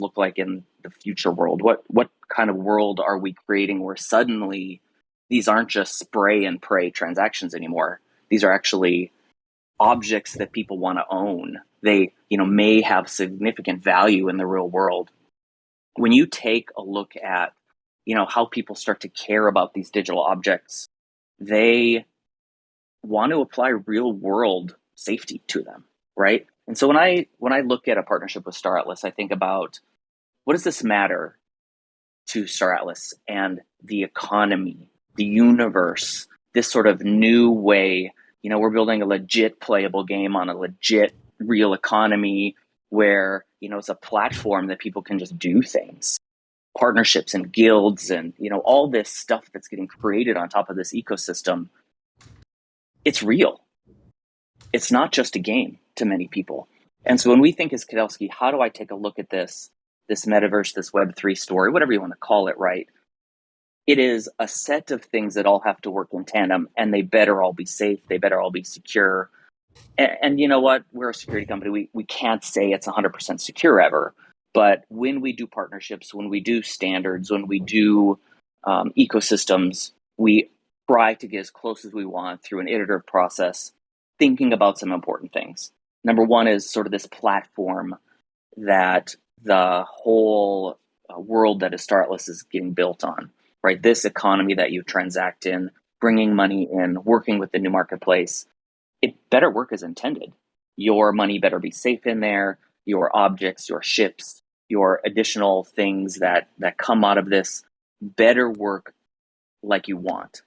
look like in the future world? What kind of world are we creating where suddenly these aren't just spray and pray transactions anymore? These are actually objects that people want to own. They, may have significant value in the real world. When you take a look at, how people start to care about these digital objects, they want to apply real world safety to them, right? And so when I look at a partnership with Star Atlas, I think about, what does this matter to Star Atlas and the economy, the universe, this sort of new way? We're building a legit playable game on a legit real economy where, it's a platform that people can just do things, partnerships and guilds and, all this stuff that's getting created on top of this ecosystem. It's real. It's not just a game to many people. And so when we think as Kudelski, how do I take a look at this metaverse, this Web3 story, whatever you want to call it, right? It is a set of things that all have to work in tandem, and they better all be safe. They better all be secure. And you know what? We're a security company. We can't say it's 100% secure ever. But when we do partnerships, when we do standards, when we do ecosystems, we try to get as close as we want through an iterative process, thinking about some important things. Number one is sort of this platform that the whole world that is Star Atlas is getting built on, right? This economy that you transact in, bringing money in, working with the new marketplace, it better work as intended. Your money better be safe in there. Your objects, your ships, your additional things that come out of this better work like you want.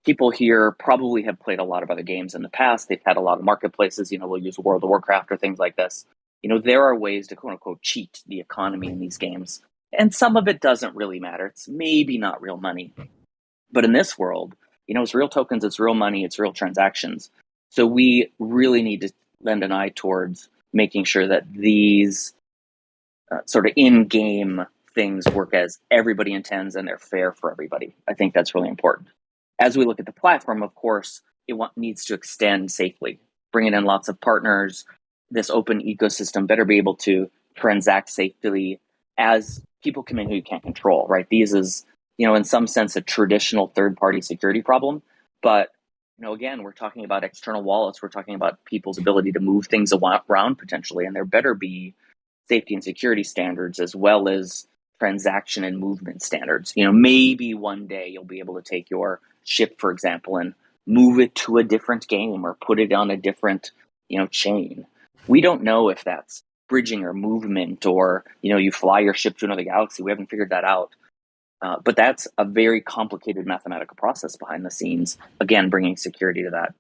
People here probably have played a lot of other games in the past. They've had a lot of marketplaces. We'll use World of Warcraft or things like this. There are ways to quote unquote cheat the economy in these games. And some of it doesn't really matter. It's maybe not real money. But in this world, it's real tokens, it's real money, it's real transactions. So we really need to lend an eye towards making sure that these sort of in-game things work as everybody intends and they're fair for everybody. I think that's really important. As we look at the platform, of course, it needs to extend safely, bringing in lots of partners. This open ecosystem better be able to transact safely as people come in who you can't control, right? These is, in some sense, a traditional third-party security problem. But, again, we're talking about external wallets. We're talking about people's ability to move things around potentially, and there better be safety and security standards as well as transaction and movement standards. Maybe one day you'll be able to take your ship, for example, and move it to a different game or put it on a different, chain. We don't know if that's bridging or movement or, you fly your ship to another galaxy. We haven't figured that out. But that's a very complicated mathematical process behind the scenes, again, bringing security to that.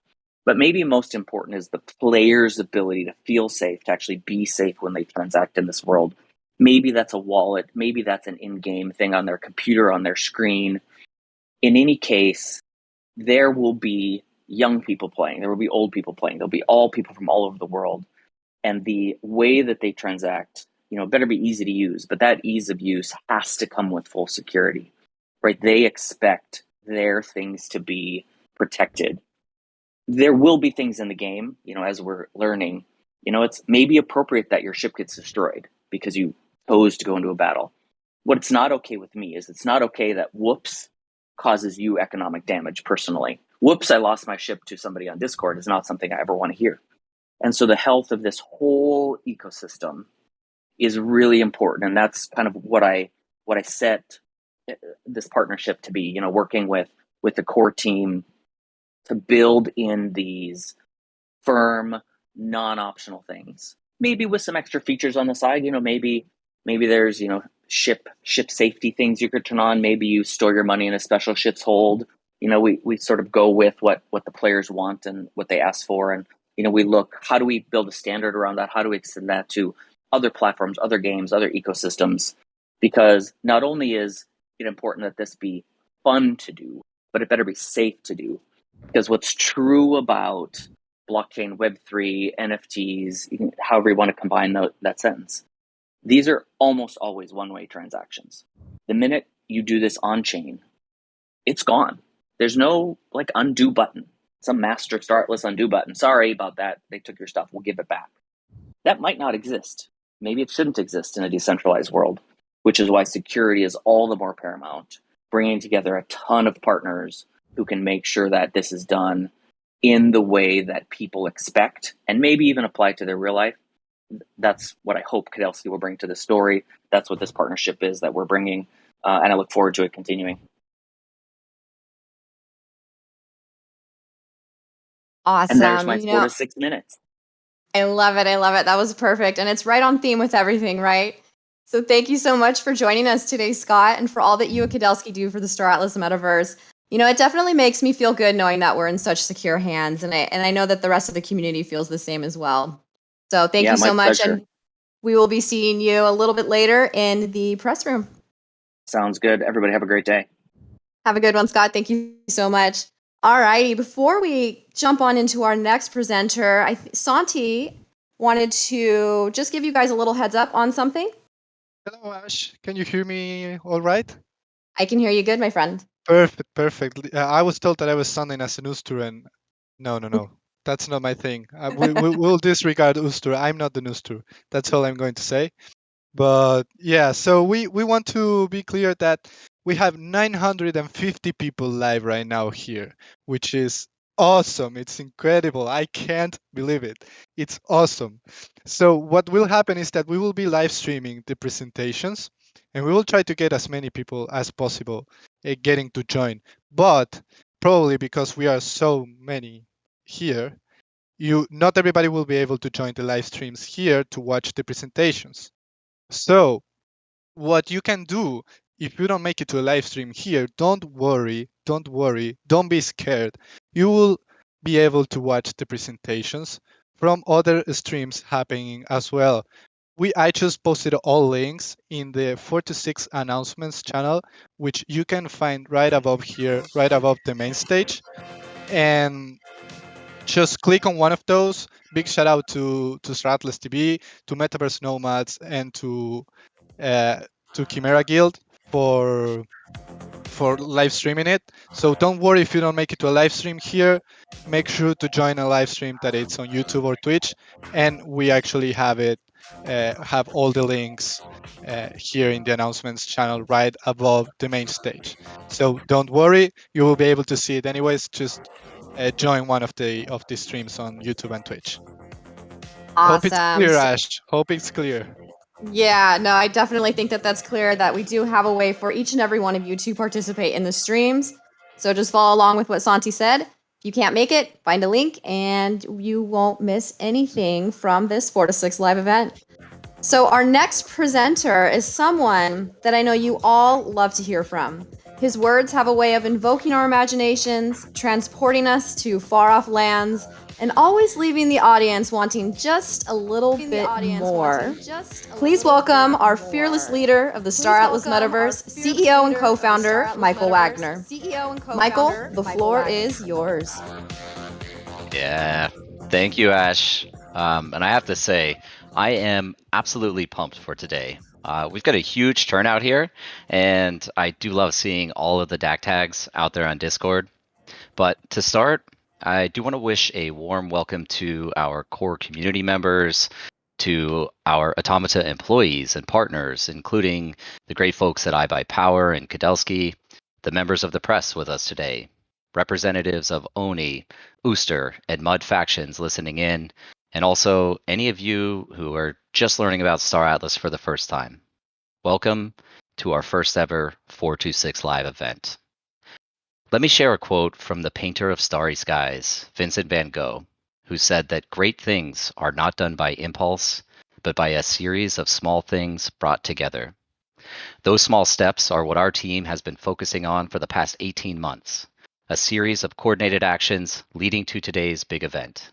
But maybe most important is the player's ability to feel safe, to actually be safe when they transact in this world. Maybe that's a wallet. Maybe that's an in-game thing on their computer, on their screen. In any case, there will be young people playing. There will be old people playing. There'll be all people from all over the world. And the way that they transact, better be easy to use. But that ease of use has to come with full security, right? They expect their things to be protected. There will be things in the game, as we're learning, it's maybe appropriate that your ship gets destroyed because you chose to go into a battle. What's not okay with me is it's not okay that whoops causes you economic damage personally. Whoops, I lost my ship to somebody on Discord is not something I ever want to hear. And so the health of this whole ecosystem is really important. And that's kind of what I set this partnership to be, working with the core team to build in these firm, non-optional things. Maybe with some extra features on the side, maybe there's, ship safety things you could turn on. Maybe you store your money in a special ship's hold. We sort of go with what the players want and what they ask for. And, we look, how do we build a standard around that? How do we extend that to other platforms, other games, other ecosystems? Because not only is it important that this be fun to do, but it better be safe to do. Because what's true about blockchain, Web3, NFTs, however you want to combine that sentence, these are almost always one-way transactions. The minute you do this on-chain, it's gone. There's no undo button, some master Star Atlas undo button. Sorry about that. They took your stuff. We'll give it back. That might not exist. maybe it shouldn't exist in a decentralized world, which is why security is all the more paramount. Bringing together a ton of partners who can make sure that this is done in the way that people expect and maybe even apply to their real life. That's what I hope KyleWillson will bring to the story. That's what this partnership is that we're bringing. And I look forward to it continuing. And there's Awesome. my 4 to 6 minutes. I love it. I love it. That was perfect. And it's right on theme with everything, right? So thank you so much for joining us today, Scott, and for all that you at Kudelski do for the Star Atlas Metaverse. It definitely makes me feel good knowing that we're in such secure hands. And I know that the rest of the community feels the same as well. So thank Yeah, you my so much. pleasure. And we will be seeing you a little bit later in the press room. Sounds good. Everybody have a great day. Have a good one, Scott. Thank you so much. All righty. Before we jump on into our next presenter, Santi wanted to just give you guys a little heads up on something. Hello, Ash. Can you hear me all right? I can hear you good, my friend. Perfect. I was told that I was sounding as an Ustur, and no. That's not my thing. We'll disregard Ustur. I'm not an Ustur. That's all I'm going to say. But yeah, so we want to be clear that we have 950 people live right now here, which is awesome. It's incredible. I can't believe it. It's awesome. So what will happen is that we will be live streaming the presentations, and we will try to get as many people as possible getting to join. But probably because we are so many here, not everybody will be able to join the live streams here to watch the presentations. So, what you can do if you don't make it to a live stream here, don't worry, don't be scared. You will be able to watch the presentations from other streams happening as well. I just posted all links in the 4 to 6 announcements channel, which you can find right above here, right above the main stage. And just click on one of those. Big shout out to Star Atlas TV, to Metaverse Nomads, and uh, to Chimera Guild for live streaming it. So don't worry if you don't make it to a live stream here. Make sure to join a live stream that it's on YouTube or Twitch, and we actually have all the links here in the announcements channel right above the main stage. So don't worry, you will be able to see it anyways. Just join one of the streams on YouTube and Twitch. Hope it's Awesome. clear, Ash. Hope it's clear. Yeah, no, I definitely think that that's clear that we do have a way for each and every one of you to participate in the streams. So just follow along with what Santi said. If you can't make it, find a link and you won't miss anything from this 4 to 6 live event. So our next presenter is someone that I know you all love to hear from. His words have a way of invoking our imaginations, transporting us to far-off lands, and always leaving the audience wanting just a little bit more. Please welcome our fearless leader of the Star Atlas Metaverse, CEO and co-founder, Michael Wagner. Michael, the floor is yours. Yeah, thank you, Ash. And I have to say, I am absolutely pumped for today. We've got a huge turnout here, and I do love seeing all of the DAC tags out there on Discord. But to start, I do want to wish a warm welcome to our core community members, to our Automata employees and partners, including the great folks at iBuyPower and Kudelski, the members of the press with us today, representatives of Oni, Ooster, and Mud factions listening in, and also any of you who are just learning about Star Atlas for the first time. Welcome to our first ever 426 live event. Let me share a quote from the painter of starry skies, Vincent van Gogh, who said that great things are not done by impulse, but by a series of small things brought together. Those small steps are what our team has been focusing on for the past 18 months, a series of coordinated actions leading to today's big event.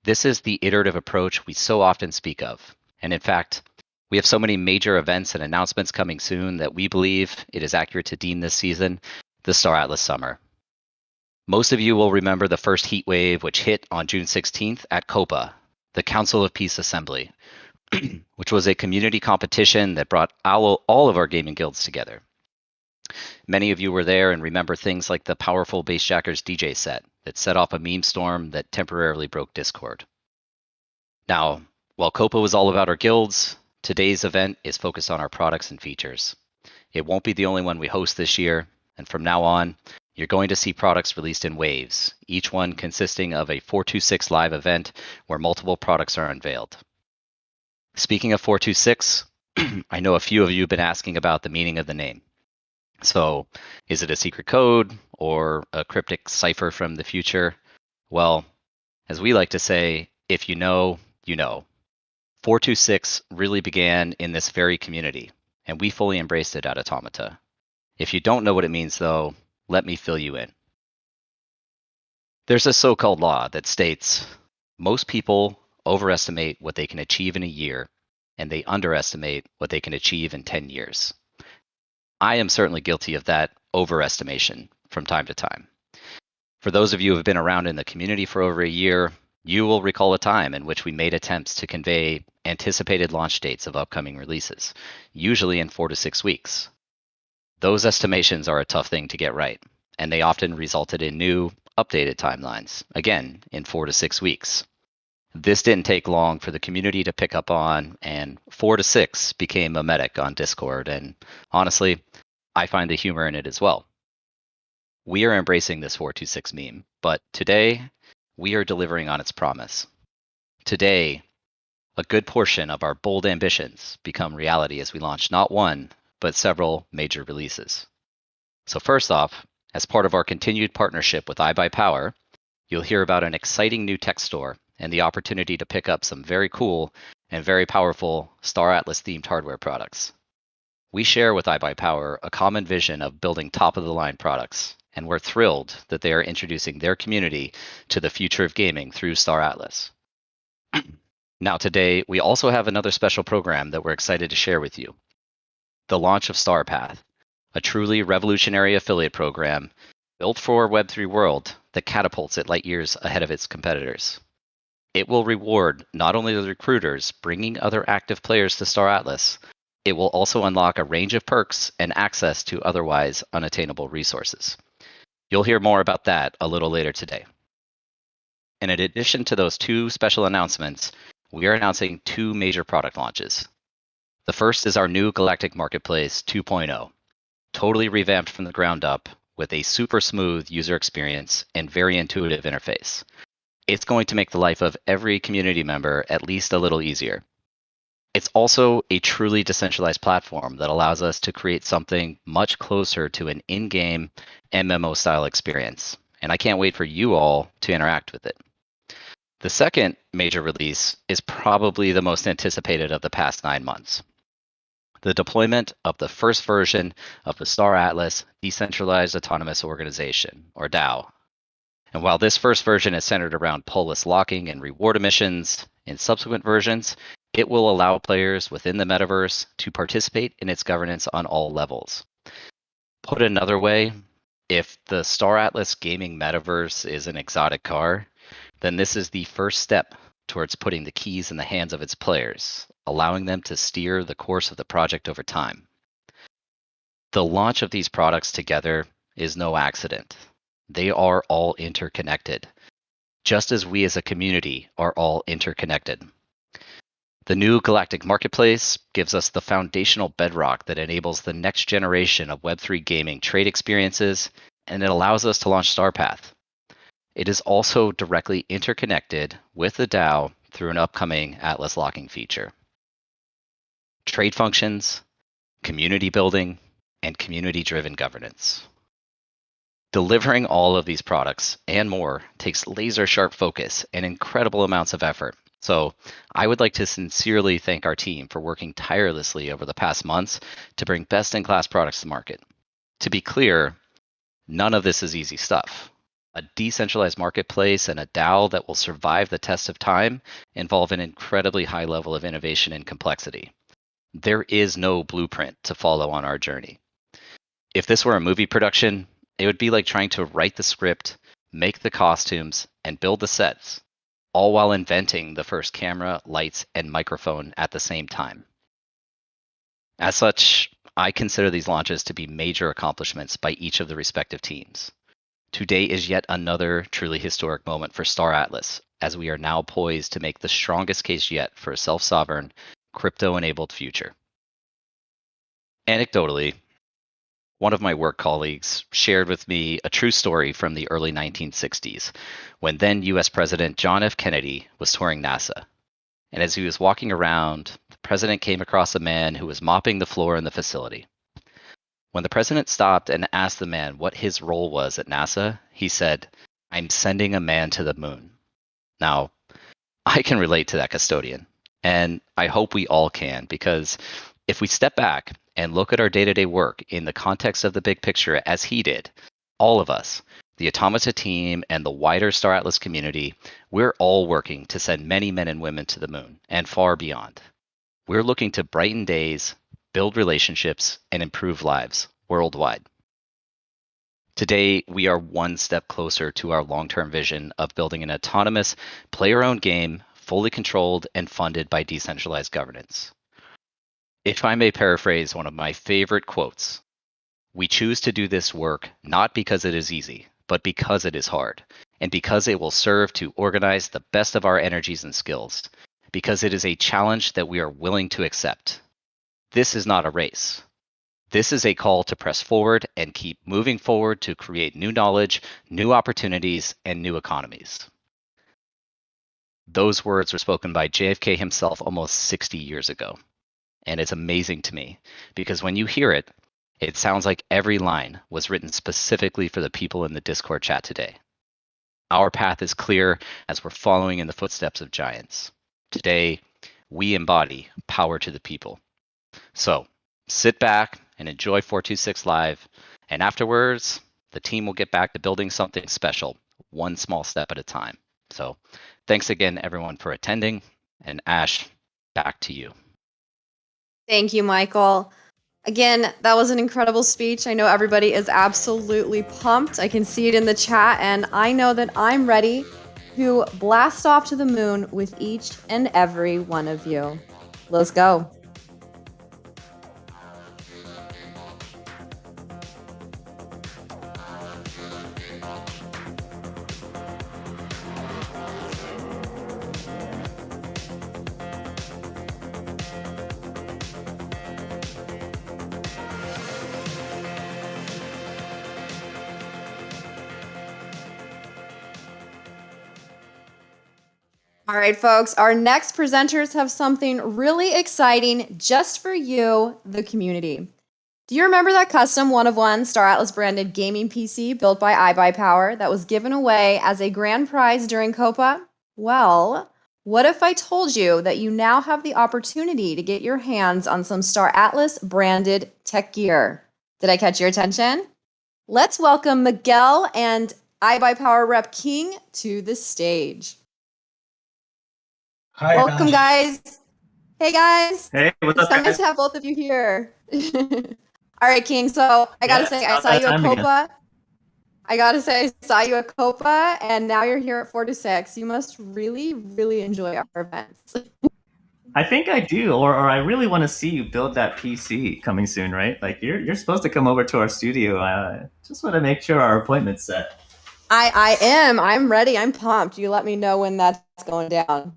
This is the iterative approach we so often speak of, and in fact, we have so many major events and announcements coming soon that we believe it is accurate to deem this season the Star Atlas Summer. Most of you will remember the first heat wave, which hit on June 16th at COPA, the Council of Peace Assembly, which was a community competition that brought all of our gaming guilds together. Many of you were there and remember things like the powerful Bassjackers DJ set that set off a meme storm that temporarily broke Discord. Now, while COPA was all about our guilds, Today's event is focused on our products and features. It won't be the only one we host this year, and from now on, you're going to see products released in waves, each one consisting of a 426 live event where multiple products are unveiled. Speaking of 426, I know a few of you have been asking about the meaning of the name. So, is it a secret code or a cryptic cipher from the future? Well, as we like to say, if you know, you know. 426 really began in this very community, and we fully embraced it at Automata. If you don't know what it means, though, let me fill you in. There's a so-called law that states most people overestimate what they can achieve in a year, and they underestimate what they can achieve in 10 years. I am certainly guilty of that overestimation from time to time. For those of you who have been around in the community for over a year, you will recall a time in which we made attempts to convey anticipated launch dates of upcoming releases, usually in 4 to 6 weeks. Those estimations are a tough thing to get right, and they often resulted in new, updated timelines, again, in 4 to 6 weeks. This didn't take long for the community to pick up on, and 4 to 6 became a metric on Discord, and honestly, I find the humor in it as well. We are embracing this 426 meme, but today, we are delivering on its promise. Today, a good portion of our bold ambitions become reality as we launch not one, but several major releases. So first off, as part of our continued partnership with iBuyPower, you'll hear about an exciting new tech store and the opportunity to pick up some very cool and very powerful Star Atlas themed hardware products. We share with iBuyPower a common vision of building top-of-the-line products, and we're thrilled that they are introducing their community to the future of gaming through Star Atlas. Now today, we also have another special program that we're excited to share with you. The launch of StarPath, a truly revolutionary affiliate program built for a Web3 world that catapults it light years ahead of its competitors. It will reward not only the recruiters bringing other active players to Star Atlas, it will also unlock a range of perks and access to otherwise unattainable resources. You'll hear more about that a little later today. And in addition to those two special announcements, we are announcing two major product launches. The first is our new Galactic Marketplace 2.0, totally revamped from the ground up with a super smooth user experience and very intuitive interface. It's going to make the life of every community member at least a little easier. It's also a truly decentralized platform that allows us to create something much closer to an in-game MMO-style experience, and I can't wait for you all to interact with it. The second major release is probably the most anticipated of the past 9 months. The deployment of the first version of the Star Atlas Decentralized Autonomous Organization, or DAO. And while this first version is centered around pull-list locking and reward emissions, in subsequent versions, it will allow players within the Metaverse to participate in its governance on all levels. Put another way, if the Star Atlas gaming Metaverse is an exotic car, then this is the first step towards putting the keys in the hands of its players, allowing them to steer the course of the project over time. The launch of these products together is no accident. They are all interconnected, just as we as a community are all interconnected. The new Galactic Marketplace gives us the foundational bedrock that enables the next generation of Web3 gaming trade experiences, and it allows us to launch StarPath. It is also directly interconnected with the DAO through an upcoming Atlas locking feature. Trade functions, community building, and community-driven governance. Delivering all of these products and more takes laser-sharp focus and incredible amounts of effort. So I would like to sincerely thank our team for working tirelessly over the past months to bring best-in-class products to market. To be clear, none of this is easy stuff. A decentralized marketplace and a DAO that will survive the test of time involve an incredibly high level of innovation and complexity. There is no blueprint to follow on our journey. If this were a movie production, it would be like trying to write the script, make the costumes, and build the sets, all while inventing the first camera, lights, and microphone at the same time. As such, I consider these launches to be major accomplishments by each of the respective teams. Today is yet another truly historic moment for Star Atlas, as we are now poised to make the strongest case yet for a self-sovereign, crypto-enabled future. Anecdotally, one of my work colleagues shared with me a true story from the early 1960s, when then US President John F. Kennedy was touring NASA. And as he was walking around, the president came across a man who was mopping the floor in the facility. When the president stopped and asked the man what his role was at NASA, he said, "I'm sending a man to the moon." Now, I can relate to that custodian, and I hope we all can, because if we step back and look at our day-to-day work in the context of the big picture as he did, all of us, the Automata team and the wider Star Atlas community, we're all working to send many men and women to the moon and far beyond. We're looking to brighten days, build relationships, and improve lives worldwide. Today, we are one step closer to our long-term vision of building an autonomous, player-owned game, fully controlled and funded by decentralized governance. If I may paraphrase one of my favorite quotes, "We choose to do this work not because it is easy, but because it is hard, and because it will serve to organize the best of our energies and skills, because it is a challenge that we are willing to accept. This is not a race. This is a call to press forward and keep moving forward to create new knowledge, new opportunities, and new economies." Those words were spoken by JFK himself almost 60 years ago. And it's amazing to me, because when you hear it, it sounds like every line was written specifically for the people in the Discord chat today. Our path is clear as we're following in the footsteps of giants. Today, we embody power to the people. So sit back and enjoy 426 Live, and afterwards, the team will get back to building something special, one small step at a time. So thanks again, everyone, for attending, and Ash, back to you. Thank you, Michael. Again, that was an incredible speech. I know everybody is absolutely pumped. I can see it in the chat, and I know that I'm ready to blast off to the moon with each and every one of you. Let's go. All right, folks, our next presenters have something really exciting just for you, the community. Do you remember that custom one-of-one Star Atlas branded gaming PC built by iBuyPower that was given away as a grand prize during COPA? Well, what if I told you that you now have the opportunity to get your hands on some Star Atlas branded tech gear? Did I catch your attention? Let's welcome Miguel and iBuyPower rep King to the stage. Hi, Welcome, guys. Hey, guys. Hey, what's up, It's nice guys? to have both of you here. All right, King. So I gotta say, I saw you at COPA. I gotta say, I saw you at COPA, and now you're here at 426. You must really, really enjoy our events. I think I do, or I really want to see you build that PC coming soon, right? Like you're supposed to come over to our studio. Just want to make sure our appointment's set. I am. I'm ready. I'm pumped. You let me know when that's going down.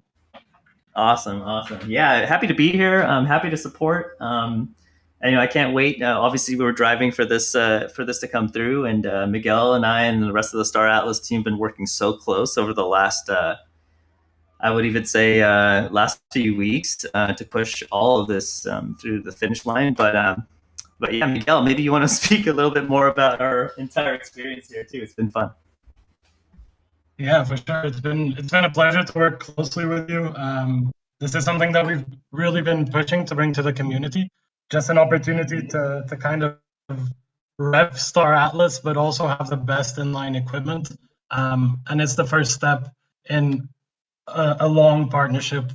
Awesome. Yeah, happy to be here. I'm happy to support. And I can't wait. Obviously, we were driving for this to come through, and Miguel and I and the rest of the Star Atlas team have been working so close over the last, I would even say, last few weeks to push all of this through the finish line. But yeah, Miguel, maybe you want to speak a little bit more about our entire experience here too. It's been fun. Yeah, for sure. It's been a pleasure to work closely with you. This is something that we've really been pushing to bring to the community. Just an opportunity to kind of rep Star Atlas, but also have the best inline equipment. And it's the first step in a long partnership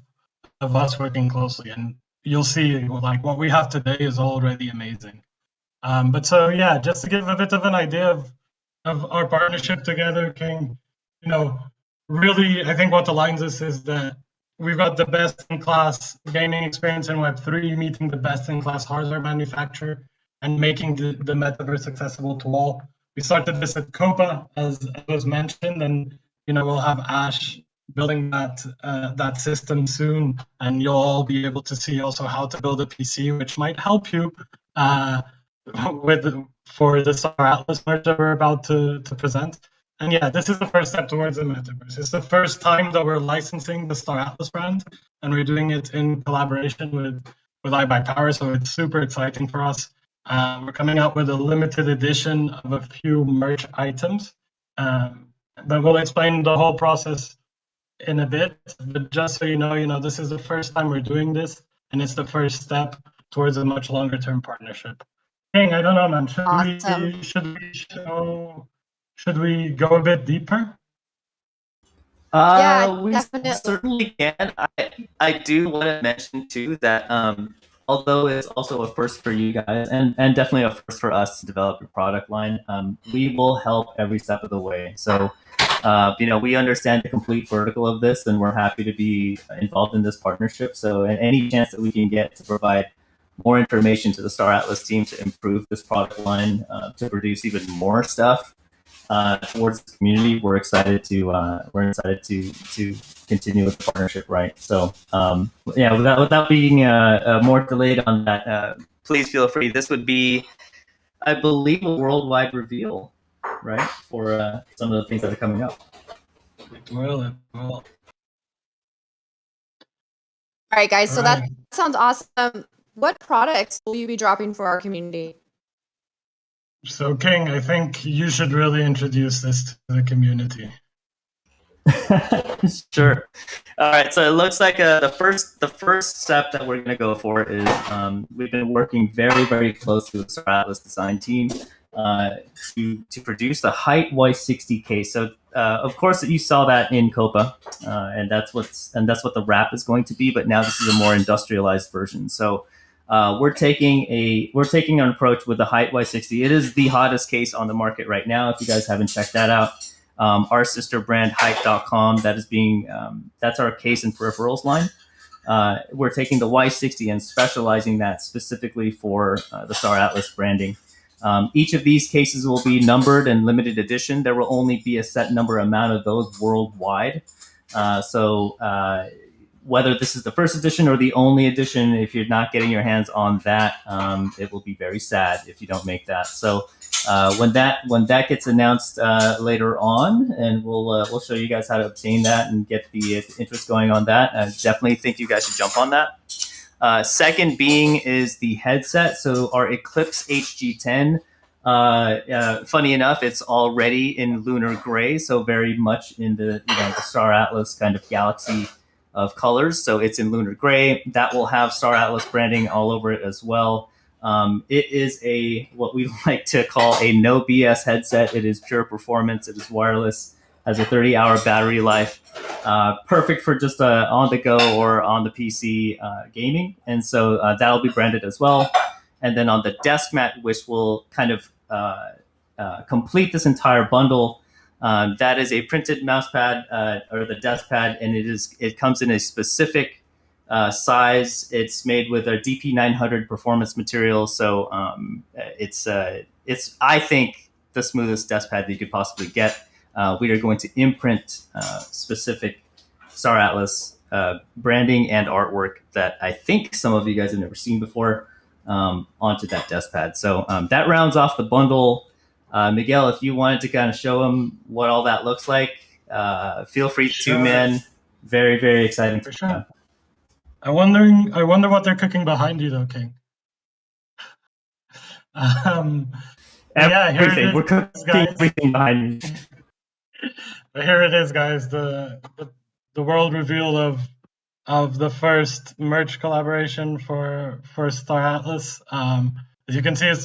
of us working closely. And you'll see, like, what we have today is already amazing. But so yeah, just to give a bit of an idea of our partnership together, King. Really, I think what aligns us is that we've got the best-in-class gaming experience in Web3, meeting the best-in-class hardware manufacturer, and making the metaverse accessible to all. We started this at COPA, as was mentioned, and we'll have Ash building that system soon, and you'll all be able to see also how to build a PC, which might help you for the Star Atlas merge that we're about to present. And yeah, this is the first step towards the metaverse. It's the first time that we're licensing the Star Atlas brand, and we're doing it in collaboration with iBuyPower, so it's super exciting for us. We're coming out with a limited edition of a few merch items, but we'll explain the whole process in a bit. But just so you know, this is the first time we're doing this, and it's the first step towards a much longer term partnership. King, I don't know, man. Awesome. Should we go a bit deeper? Yeah, We definitely. certainly can. I do want to mention too that although it's also a first for you guys and definitely a first for us to develop your product line, we will help every step of the way. So, we understand the complete vertical of this, and we're happy to be involved in this partnership. So, any chance that we can get to provide more information to the Star Atlas team to improve this product line, to produce even more stuff towards the community, we're excited to continue with the partnership, right? So without being more delayed on that, please feel free. This would be, I believe, a worldwide reveal, right, for some of the things that are coming up. Well. All right, guys. So that sounds awesome. What products will you be dropping for our community? So, King, I think you should really introduce this to the community. Sure. All right. So it looks like the first step that we're going to go for is we've been working very, very closely with the Star Atlas design team to produce the Height Y60 case. So of course you saw that in Copa, and that's what the wrap is going to be. But now this is a more industrialized version. So we're taking an approach with the Height Y60. It is the hottest case on the market right now. If you guys haven't checked that out, our sister brand Hype.com, that's our case and peripherals line. We're taking the Y60 and specializing that specifically for the Star Atlas branding. Each of these cases will be numbered and limited edition. There will only be a set number amount of those worldwide. So whether this is the first edition or the only edition, if you're not getting your hands on that, it will be very sad if you don't make that. So when that gets announced later on, and we'll show you guys how to obtain that and get the interest going on that. I definitely think you guys should jump on that. Second being is the headset. So our Eclipse HG10. Funny enough, it's already in lunar gray, so very much in the Star Atlas kind of galaxy of colors. So it's in lunar gray. That will have Star Atlas branding all over it as well. It is what we like to call a no BS headset. It is pure performance. It is wireless, has a 30-hour battery life, perfect for just on the go or on the PC gaming. And so that'll be branded as well. And then on the desk mat, which will kind of complete this entire bundle, that is a printed mouse pad or the desk pad, and it comes in a specific size. It's made with a DP900 performance material, so it's I think the smoothest desk pad that you could possibly get. We are going to imprint specific Star Atlas branding and artwork that I think some of you guys have never seen before onto that desk pad. So that rounds off the bundle. Miguel, if you wanted to kind of show them what all that looks like, feel free to, man. Very, very exciting. For sure. I wonder what they're cooking behind you, though, King. Yeah, here it is. We're cooking everything behind me. But here it is, guys. The world reveal of the first merch collaboration for Star Atlas. As you can see, it's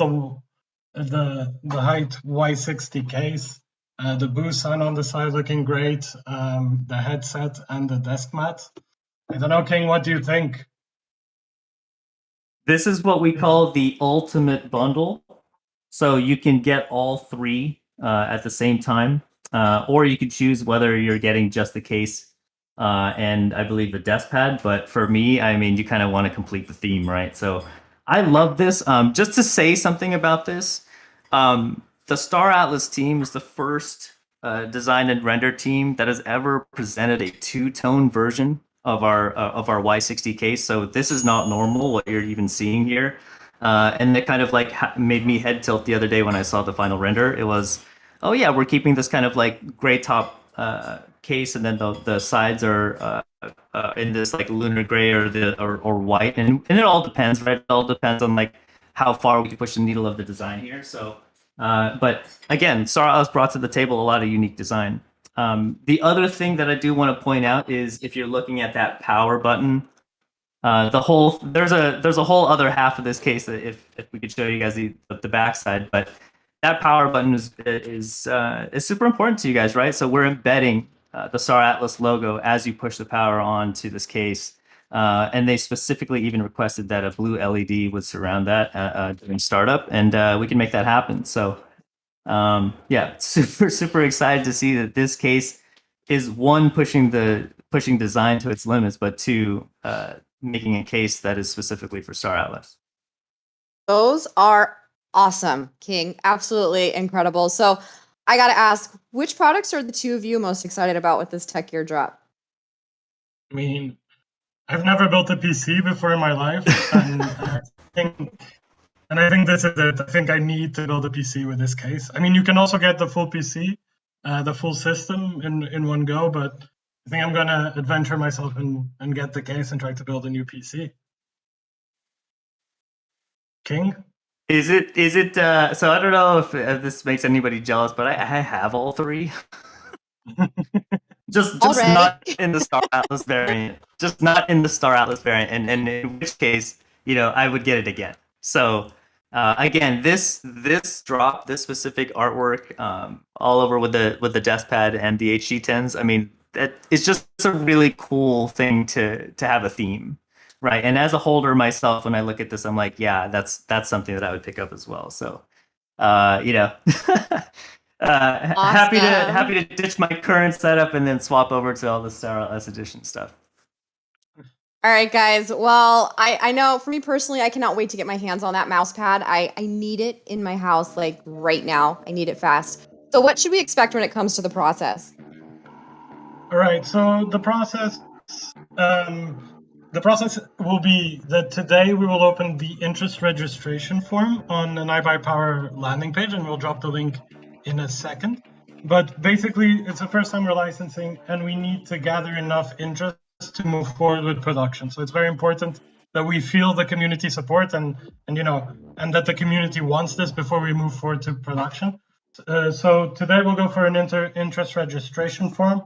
the Height Y60 case. The Busan on the side looking great. The headset and the desk mat. I don't know, King, what do you think? This is what we call the ultimate bundle. So you can get all three at the same time, or you can choose whether you're getting just the case and I believe the desk pad. But for me, I mean, you kind of want to complete the theme, right? So I love this. Just to say something about this, the Star Atlas team is the first design and render team that has ever presented a two-tone version of our Y60 case. So this is not normal what you're even seeing here, and it kind of like made me head tilt the other day when I saw the final render. It was, oh yeah, we're keeping this kind of like gray top case, and then the sides are in this like lunar gray or white, and it all depends, right? It all depends on like how far we can push the needle of the design here. So, but again, Star Atlas brought to the table a lot of unique design. The other thing that I do want to point out is if you're looking at that power button, there's a whole other half of this case that if we could show you guys the backside, but that power button is super important to you guys, right? So we're embedding the Star Atlas logo as you push the power onto this case. And they specifically even requested that a blue LED would surround that during startup, and we can make that happen. So yeah, super excited to see that this case is one, pushing design to its limits, but two, making a case that is specifically for Star Atlas. Those are awesome, King. Absolutely incredible. So I got to ask, which products are the two of you most excited about with this tech gear drop? I mean, I've never built a PC before in my life, and I think this is it. I think I need to build a PC with this case. I mean, you can also get the full PC, the full system in one go, but I think I'm gonna adventure myself and get the case and try to build a new PC. King? Is it so I don't know if this makes anybody jealous, but I have all three. just not in the Star Atlas variant. Just not in the Star Atlas variant, and in which case, I would get it again. So again, this drop, this specific artwork, all over with the desk pad and the HG10s. I mean, it's just a really cool thing to have a theme, right? And as a holder myself, when I look at this, I'm like, yeah, that's something that I would pick up as well. So, Awesome. happy to ditch my current setup and then swap over to all the Star Atlas edition stuff. All right, guys. Well, I know for me personally, I cannot wait to get my hands on that mouse pad. I need it in my house like right now. I need it fast. So what should we expect when it comes to the process? All right. So the process will be that today we will open the interest registration form on an iBuyPower landing page, and we'll drop the link in a second. But basically, it's the first time we're licensing, and we need to gather enough interest to move forward with production. So it's very important that we feel the community support and that the community wants this before we move forward to production. So today we'll go for an interest registration form.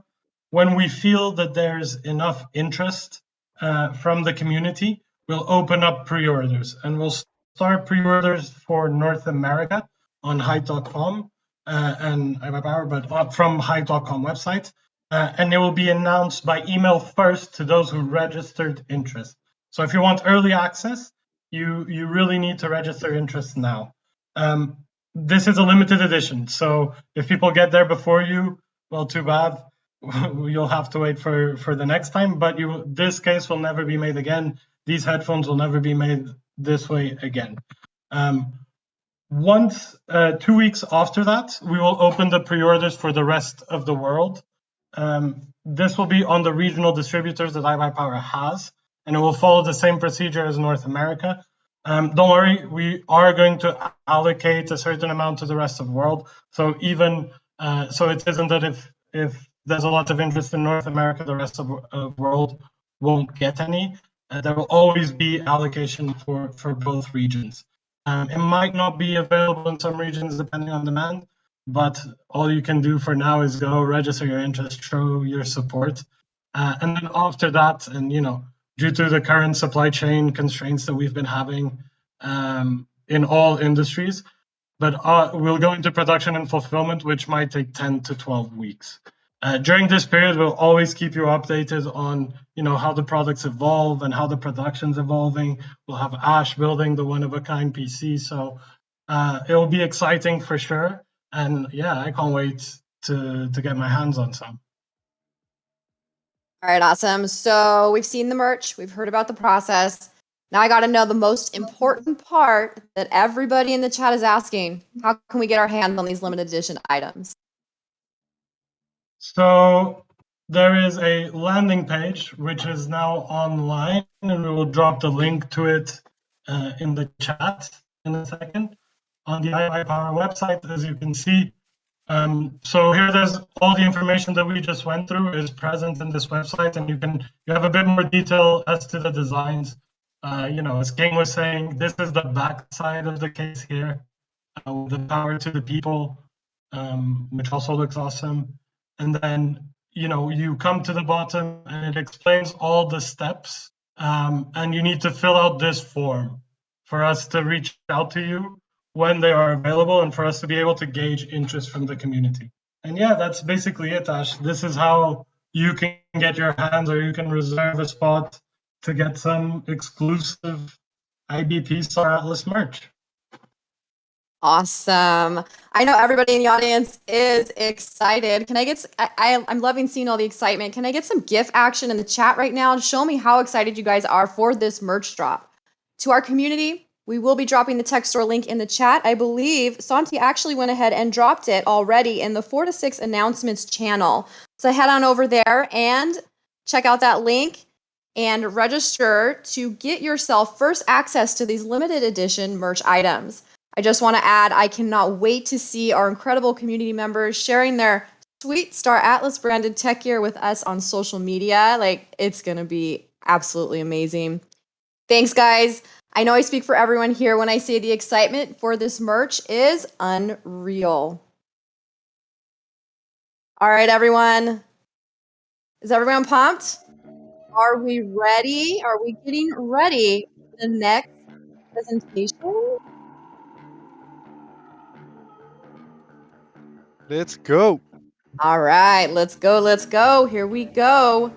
When we feel that there's enough interest from the community, we'll open up pre-orders, and we'll start pre-orders for North America on Hype.com and iBuyPower, but from Hype.com website. And it will be announced by email first to those who registered interest. So if you want early access, you really need to register interest now. This is a limited edition, so if people get there before you, well, too bad. You'll have to wait for the next time, but this case will never be made again. These headphones will never be made this way again. Once 2 weeks after that, we will open the pre-orders for the rest of the world. This will be on the regional distributors that iBuyPower has, and it will follow the same procedure as North America. Don't worry, we are going to allocate a certain amount to the rest of the world. So even so, it isn't that if there's a lot of interest in North America, the rest of the world won't get any. There will always be allocation for both regions. It might not be available in some regions depending on demand, but all you can do for now is go register your interest, show your support. And then after that, and due to the current supply chain constraints that we've been having in all industries, but we'll go into production and fulfillment, which might take 10 to 12 weeks. During this period, we'll always keep you updated on how the products evolve and how the production's evolving. We'll have Ash building the one-of-a-kind PC, so it'll be exciting for sure. And yeah, I can't wait to get my hands on some. All right, awesome. So we've seen the merch, we've heard about the process. Now I got to know the most important part that everybody in the chat is asking. How can we get our hands on these limited edition items? So there is a landing page which is now online, and we will drop the link to it in the chat in a second on the iPower website, as you can see. So here, there's all the information that we just went through is present in this website, and you have a bit more detail as to the designs. As King was saying, this is the back side of the case here, with the power to the people, which also looks awesome. And then you come to the bottom, and it explains all the steps, and you need to fill out this form for us to reach out to you when they are available, and for us to be able to gauge interest from the community. And yeah, that's basically it, Ash. This is how you can get your hands, or you can reserve a spot to get some exclusive IBP Star Atlas merch. Awesome. I know everybody in the audience is excited. Can I get, I'm loving seeing all the excitement. Can I get some GIF action in the chat right now to show me how excited you guys are for this merch drop? To our community, we will be dropping the tech store link in the chat. I believe Santi actually went ahead and dropped it already in the 4 to 6 announcements channel. So head on over there and check out that link and register to get yourself first access to these limited edition merch items. I just want to add, I cannot wait to see our incredible community members sharing their sweet Star Atlas branded tech gear with us on social media. Like, it's going to be absolutely amazing. Thanks, guys. I know I speak for everyone here when I say the excitement for this merch is unreal. All right, everyone. Is everyone pumped? Are we ready? Are we getting ready for the next presentation? Let's go. All right, let's go, let's go. Here we go.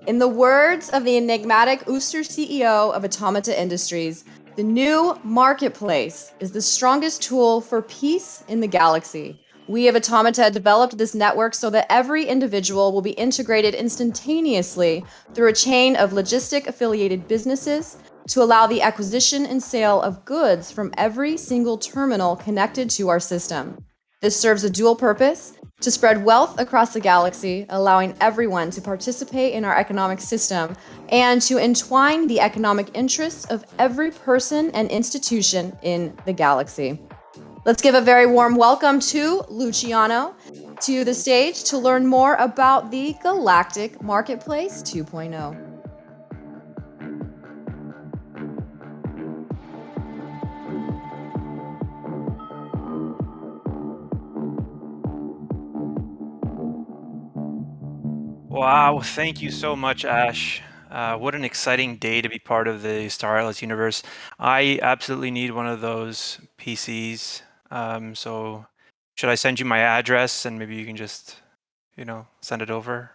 In the words of the enigmatic Ooster CEO of Automata Industries, the new marketplace is the strongest tool for peace in the galaxy. We of Automata developed this network so that every individual will be integrated instantaneously through a chain of logistic affiliated businesses to allow the acquisition and sale of goods from every single terminal connected to our system. This serves a dual purpose: to spread wealth across the galaxy, allowing everyone to participate in our economic system, and to entwine the economic interests of every person and institution in the galaxy. Let's give a very warm welcome to Luciano to the stage to learn more about the Galactic Marketplace 2.0. Wow, thank you so much, Ash. What an exciting day to be part of the Star Atlas universe. I absolutely need one of those PCs. So should I send you my address and maybe you can just, send it over?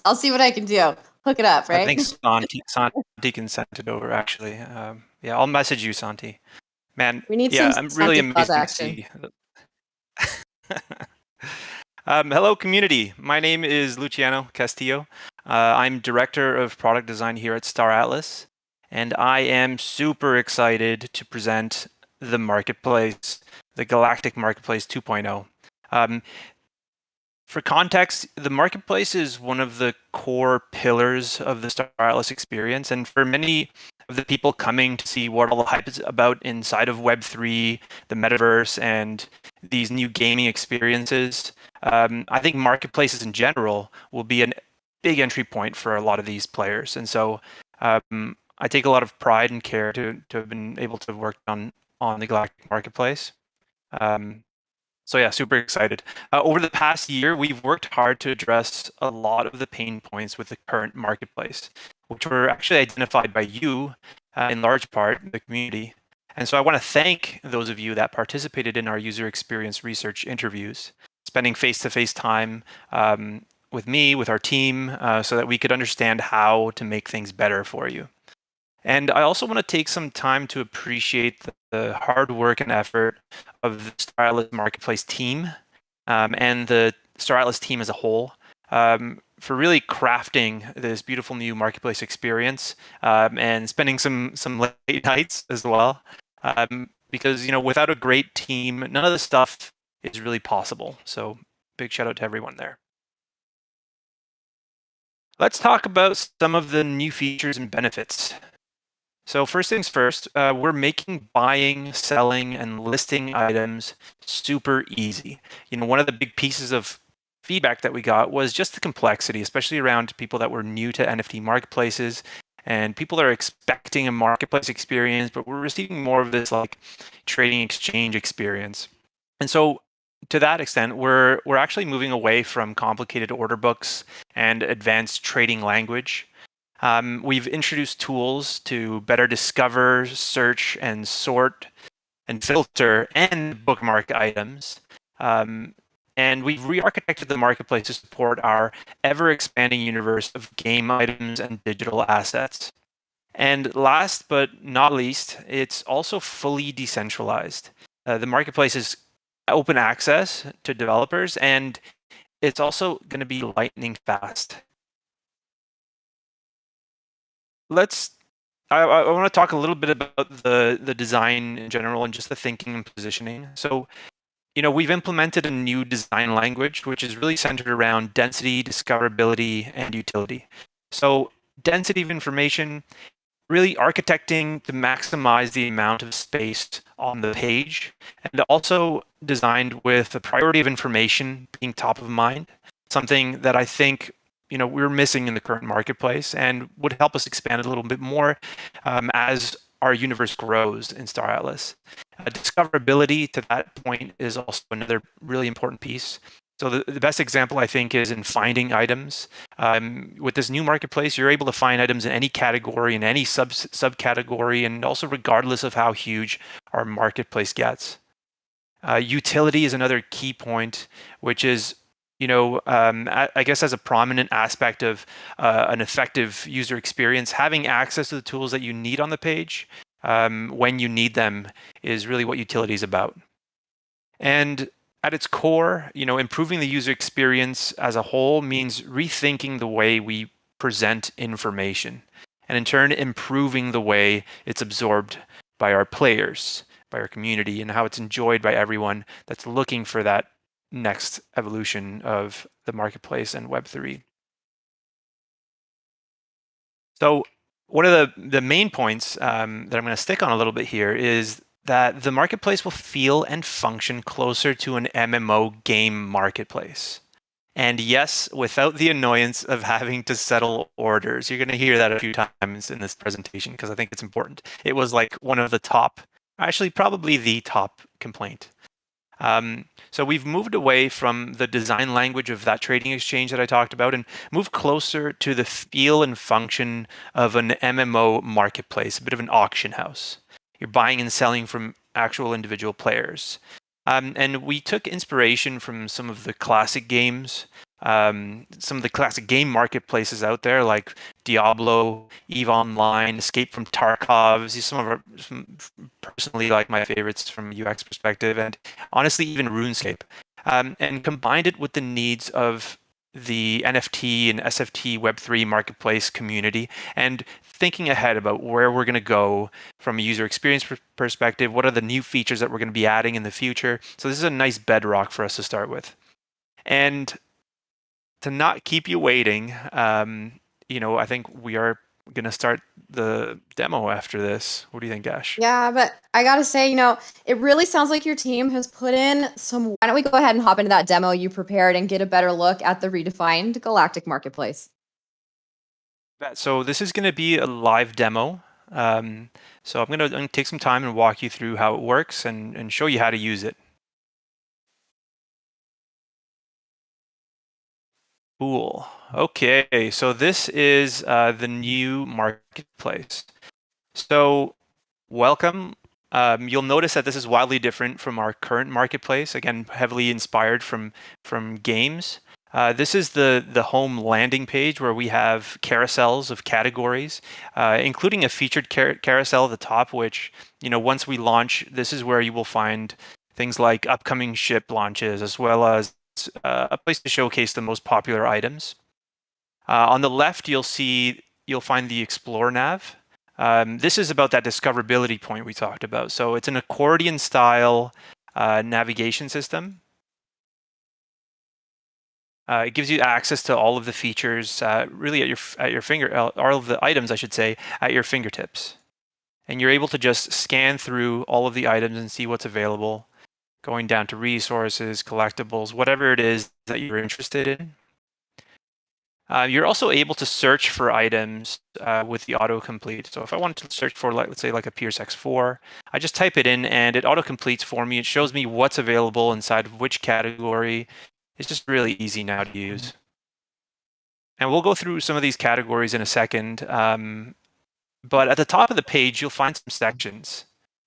I'll see what I can do. Hook it up, right? I think Santi can send it over, actually. Yeah, I'll message you, Santi. Man, We need yeah, some I'm really Santi Claus amazed to action. see. Hello, community. My name is Luciano Castillo. I'm Director of Product Design here at Star Atlas, and I am super excited to present the Marketplace, the Galactic Marketplace 2.0. For context, the Marketplace is one of the core pillars of the Star Atlas experience, and for many of the people coming to see what all the hype is about inside of Web3, the Metaverse, and these new gaming experiences, I think marketplaces in general will be a big entry point for a lot of these players. And so I take a lot of pride and care to have been able to work on the Galactic Marketplace. So yeah, super excited. Over the past year, we've worked hard to address a lot of the pain points with the current marketplace, which were actually identified by you in large part, the community. And so I want to thank those of you that participated in our user experience research interviews, spending face-to-face time with me, with our team, so that we could understand how to make things better for you. And I also want to take some time to appreciate the hard work and effort of the Star Atlas Marketplace team and the Star Atlas team as a whole for really crafting this beautiful new marketplace experience and spending some late nights as well. Because without a great team, none of this stuff is really possible. So big shout out to everyone there. Let's talk about some of the new features and benefits. So first things first, we're making buying, selling, and listing items super easy. One of the big pieces of feedback that we got was just the complexity, especially around people that were new to NFT marketplaces, and people are expecting a marketplace experience, but we're receiving more of this like trading exchange experience. And so to that extent, we're actually moving away from complicated order books and advanced trading language. We've introduced tools to better discover, search, and sort and filter and bookmark items. And we've re-architected the marketplace to support our ever-expanding universe of game items and digital assets. And last but not least, it's also fully decentralized. The marketplace is open access to developers, and it's also going to be lightning fast. I want to talk a little bit about the design in general and just the thinking and positioning. So, we've implemented a new design language, which is really centered around density, discoverability, and utility. So, density of information, really architecting to maximize the amount of space on the page, and also designed with the priority of information being top of mind, something that I think we're missing in the current marketplace and would help us expand it a little bit more as our universe grows in Star Atlas. Discoverability to that point is also another really important piece. So the best example, I think, is in finding items. With this new marketplace, you're able to find items in any category, in any subcategory, and also regardless of how huge our marketplace gets. Utility is another key point, which is, I guess as a prominent aspect of an effective user experience, having access to the tools that you need on the page when you need them is really what utility is about. And at its core, improving the user experience as a whole means rethinking the way we present information, and in turn, improving the way it's absorbed by our players, by our community, and how it's enjoyed by everyone that's looking for that next evolution of the marketplace and Web3. So one of the main points that I'm going to stick on a little bit here is that the marketplace will feel and function closer to an MMO game marketplace. And yes, without the annoyance of having to settle orders. You're going to hear that a few times in this presentation because I think it's important. It was like one of the top, actually probably the top complaint. So we've moved away from the design language of that trading exchange that I talked about and moved closer to the feel and function of an MMO marketplace, a bit of an auction house. You're buying and selling from actual individual players. And we took inspiration from some of the classic games, some of the classic game marketplaces out there like Diablo, EVE Online, Escape from Tarkov. These are some personally like my favorites from a UX perspective, and honestly even RuneScape, and combined it with the needs of the NFT and SFT Web3 marketplace community, and thinking ahead about where we're going to go from a user experience perspective. What are the new features that we're going to be adding in the future? So this is a nice bedrock for us to start with. And to not keep you waiting, I think we are going to start the demo after this. What do you think, Ash? Yeah, but I gotta say, it really sounds like your team has put in some. Why don't we go ahead and hop into that demo you prepared and get a better look at the redefined Galactic Marketplace? So this is going to be a live demo. So I'm going to take some time and walk you through how it works and show you how to use it. Cool. Okay, so this is the new marketplace. So welcome. You'll notice that this is wildly different from our current marketplace. Again, heavily inspired from games. This is the home landing page where we have carousels of categories, including a featured carousel at the top, which, once we launch, this is where you will find things like upcoming ship launches, as well as a place to showcase the most popular items. On the left, you'll find the Explore nav. This is about that discoverability point we talked about. So it's an accordion style navigation system. It gives you access to all of the features, really at your finger, all of the items, I should say, at your fingertips. And you're able to just scan through all of the items and see what's available, going down to resources, collectibles, whatever it is that you're interested in. You're also able to search for items with the autocomplete. So if I wanted to search for, let's say, like a Pierce X4, I just type it in and it autocompletes for me. It shows me what's available inside of which category. It's just really easy now to use. And we'll go through some of these categories in a second. But at the top of the page, you'll find some sections,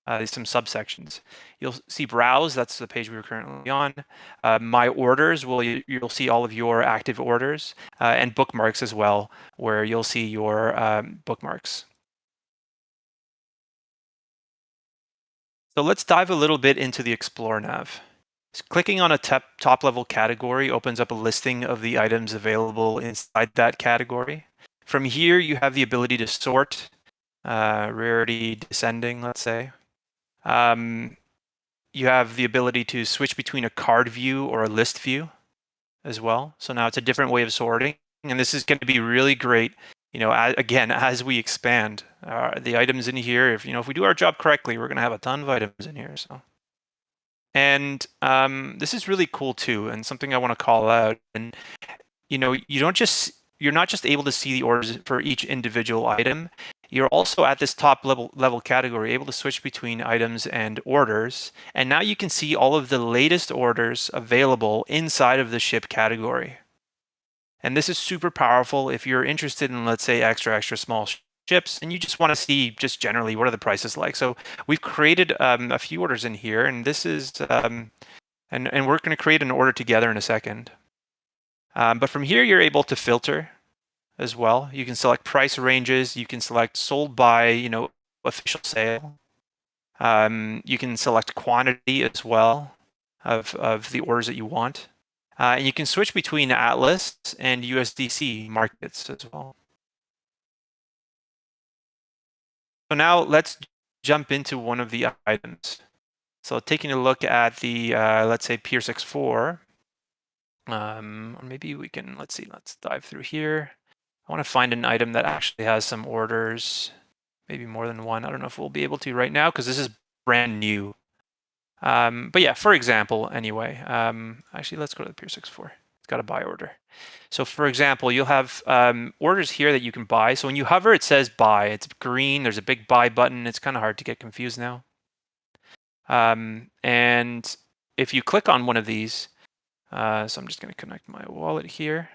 some subsections. You'll see browse, that's the page we were currently on. My orders, well, you'll see all of your active orders, and bookmarks as well, where you'll see your bookmarks. So let's dive a little bit into the Explore nav. So clicking on a top level category opens up a listing of the items available inside that category. From here, you have the ability to sort, rarity descending, let's say. You have the ability to switch between a card view or a list view as well. So now it's a different way of sorting. And this is going to be really great, again, as we expand the items in here. If we do our job correctly, we're going to have a ton of items in here. So. And this is really cool too, and something I want to call out. And you're not just able to see the orders for each individual item. You're also at this top level category able to switch between items and orders. And now you can see all of the latest orders available inside of the ship category. And this is super powerful if you're interested in, let's say, extra small ships, and you just want to see just generally what are the prices like. So we've created a few orders in here, and this is, and we're going to create an order together in a second. But from here, you're able to filter as well. You can select price ranges. You can select sold by, official sale. You can select quantity as well of the orders that you want. And you can switch between Atlas and USDC markets as well. So now let's jump into one of the items. So taking a look at the, let's say, Pierce X4. Or maybe we can, let's dive through here. I want to find an item that actually has some orders, maybe more than one. I don't know if we'll be able to right now because this is brand new. But yeah, for example, anyway, actually, let's go to the Pierce X4. It's got a buy order. So for example, you'll have orders here that you can buy. So when you hover, it says buy. It's green. There's a big buy button. It's kind of hard to get confused now. And if you click on one of these, so I'm just going to connect my wallet here.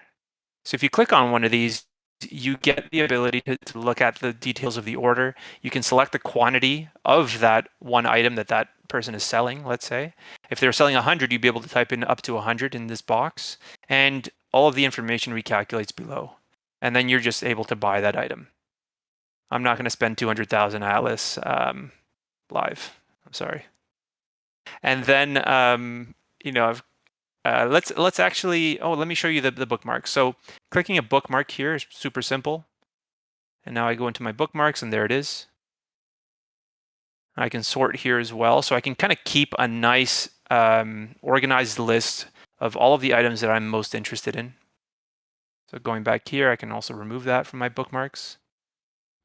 So if you click on one of these, you get the ability to look at the details of the order. You can select the quantity of that one item that person is selling, let's say. If they're selling 100, you'd be able to type in up to 100 in this box, and all of the information recalculates below. And then you're just able to buy that item. I'm not going to spend 200,000 Atlas live. I'm sorry. And then, let's actually, let me show you the bookmark. So clicking a bookmark here is super simple. And now I go into my bookmarks and there it is. I can sort here as well. So I can kind of keep a nice organized list of all of the items that I'm most interested in. So going back here, I can also remove that from my bookmarks.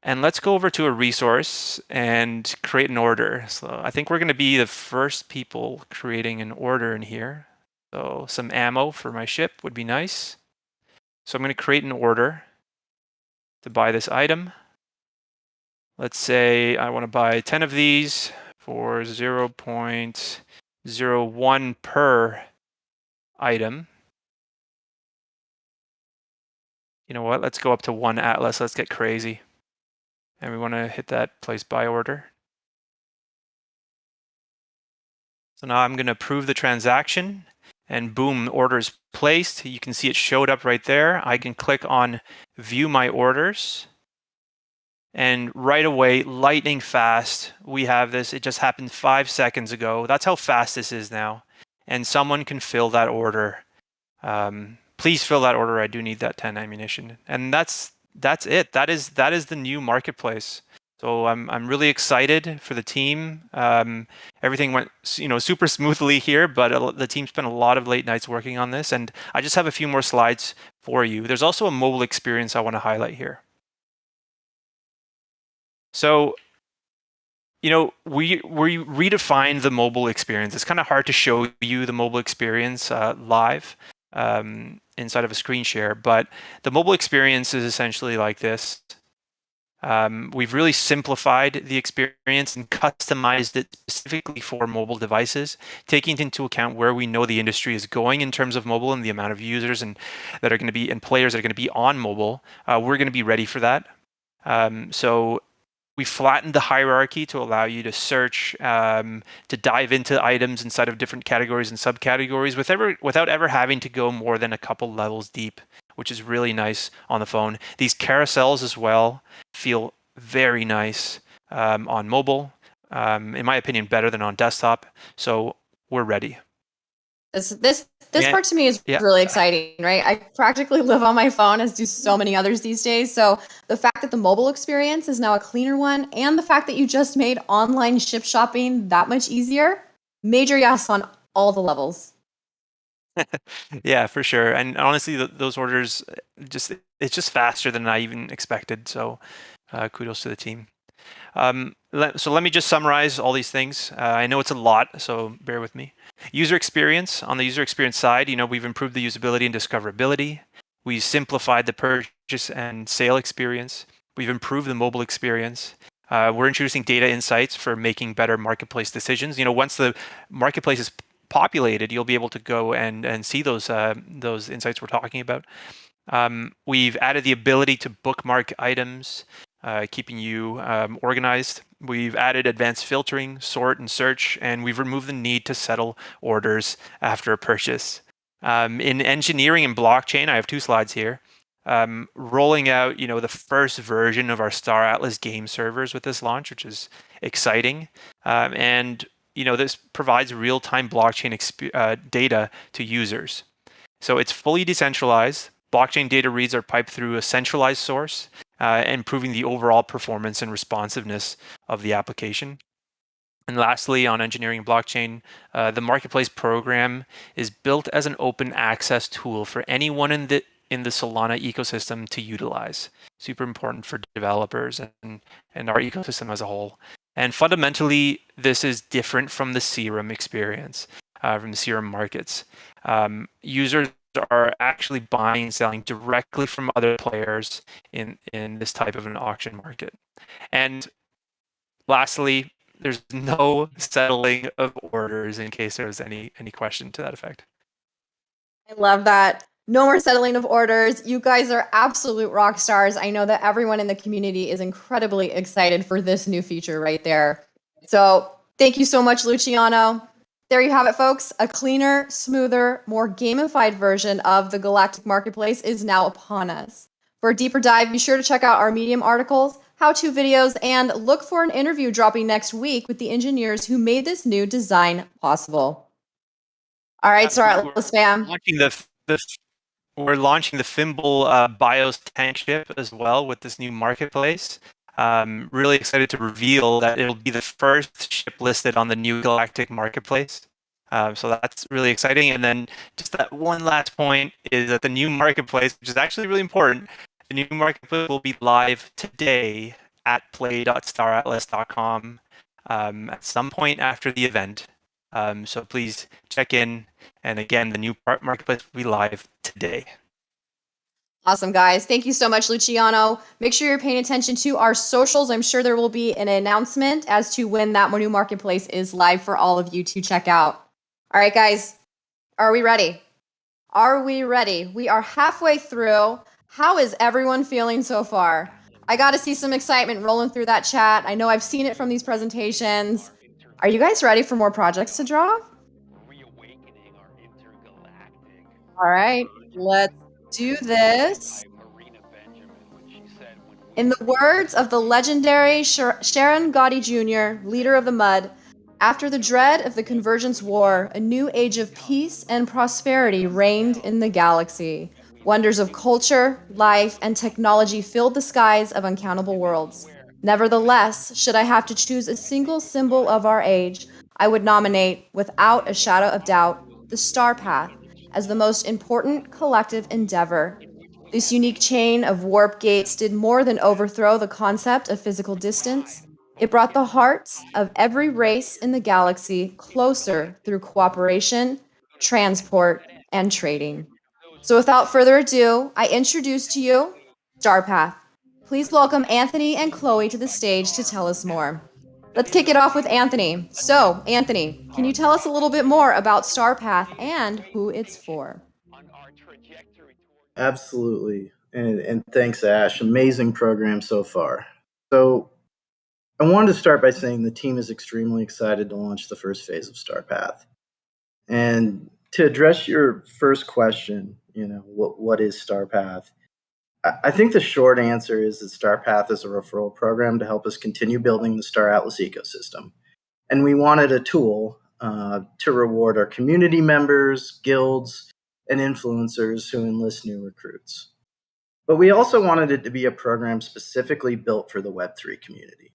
And let's go over to a resource and create an order. So I think we're going to be the first people creating an order in here. So some ammo for my ship would be nice. So I'm going to create an order to buy this item. Let's say I want to buy 10 of these for 0.01 per item. You know what? Let's go up to 1 Atlas. Let's get crazy. And we want to hit that place buy order. So now I'm going to approve the transaction. And boom, order is placed. You can see it showed up right there. I can click on view my orders. And right away, lightning fast, we have this. It just happened 5 seconds ago. That's how fast this is now. And someone can fill that order. Please fill that order. I do need that 10 ammunition. And that's it. That is the new marketplace. So I'm really excited for the team. Everything went super smoothly here, but the team spent a lot of late nights working on this, and I just have a few more slides for you. There's also a mobile experience I want to highlight here. So, we redefined the mobile experience. It's kind of hard to show you the mobile experience live inside of a screen share, but the mobile experience is essentially like this. We've really simplified the experience and customized it specifically for mobile devices, taking into account where we know the industry is going in terms of mobile and the amount of users and that are going to be and players that are going to be on mobile. We're going to be ready for that. So we flattened the hierarchy to allow you to search, to dive into items inside of different categories and subcategories without ever having to go more than a couple levels deep, which is really nice on the phone. These carousels as well feel very nice on mobile. In my opinion, better than on desktop. So we're ready. This part to me is really exciting, right? I practically live on my phone, as do so many others these days. So the fact that the mobile experience is now a cleaner one, and the fact that you just made online ship shopping that much easier, major yes on all the levels. Yeah, for sure. And honestly, those orders it's just faster than I even expected. So kudos to the team. So let me just summarize all these things. I know it's a lot, so bear with me. User experience. On the user experience side, we've improved the usability and discoverability. We simplified the purchase and sale experience. We've improved the mobile experience. We're introducing data insights for making better marketplace decisions. Once the marketplace is populated, you'll be able to go and see those insights we're talking about. We've added the ability to bookmark items, keeping you organized. We've added advanced filtering, sort, and search, and we've removed the need to settle orders after a purchase. In engineering and blockchain, I have 2 slides here. Rolling out, the first version of our Star Atlas game servers with this launch, which is exciting. And this provides real-time blockchain data to users. So it's fully decentralized. Blockchain data reads are piped through a centralized source, improving the overall performance and responsiveness of the application. And lastly, on engineering and blockchain, the marketplace program is built as an open access tool for anyone in the Solana ecosystem to utilize. Super important for developers and our ecosystem as a whole. And fundamentally, this is different from the Serum experience, from the Serum markets. Users are actually buying and selling directly from other players in this type of an auction market. And lastly, there's no settling of orders, in case there was any question to that effect. I love that. No more settling of orders. You guys are absolute rock stars. I know that everyone in the community is incredibly excited for this new feature right there. So thank you so much, Luciano. There you have it, folks. A cleaner, smoother, more gamified version of the Galactic Marketplace is now upon us. For a deeper dive, be sure to check out our Medium articles, how-to videos, and look for an interview dropping next week with the engineers who made this new design possible. All right, Star Atlas fam. We're launching the Fimble BIOS tank chip as well with this new marketplace. Really excited to reveal that it'll be the first ship listed on the new Galactic Marketplace. So that's really exciting. And then just that one last point is that the new marketplace, which is actually really important, the new marketplace will be live today at play.staratlas.com at some point after the event. So please check in. And again, the new marketplace will be live today. Awesome, guys. Thank you so much, Luciano. Make sure you're paying attention to our socials. I'm sure there will be an announcement as to when that new marketplace is live for all of you to check out. All right, guys. Are we ready? Are we ready? We are halfway through. How is everyone feeling so far? I got to see some excitement rolling through that chat. I know I've seen it from these presentations. Are you guys ready for more projects to draw? All right, let's do this. In the words of the legendary Sharon Gotti Jr., leader of the Mud, after the dread of the Convergence War, a new age of peace and prosperity reigned in the galaxy. Wonders of culture, life, and technology filled the skies of uncountable worlds. Nevertheless, should I have to choose a single symbol of our age, I would nominate, without a shadow of doubt, the Star Path as the most important collective endeavor. This unique chain of warp gates did more than overthrow the concept of physical distance. It brought the hearts of every race in the galaxy closer through cooperation, transport, and trading. So without further ado, I introduce to you Starpath. Please welcome Anthony and Chloe to the stage to tell us more. Let's kick it off with Anthony. So, Anthony, can you tell us a little bit more about Starpath and who it's for? Absolutely. And thanks, Ash. Amazing program so far. So I wanted to start by saying the team is extremely excited to launch the first phase of StarPath. And to address your first question, what is StarPath? I think the short answer is that StarPath is a referral program to help us continue building the Star Atlas ecosystem. And we wanted a tool to reward our community members, guilds, and influencers who enlist new recruits. But we also wanted it to be a program specifically built for the Web3 community,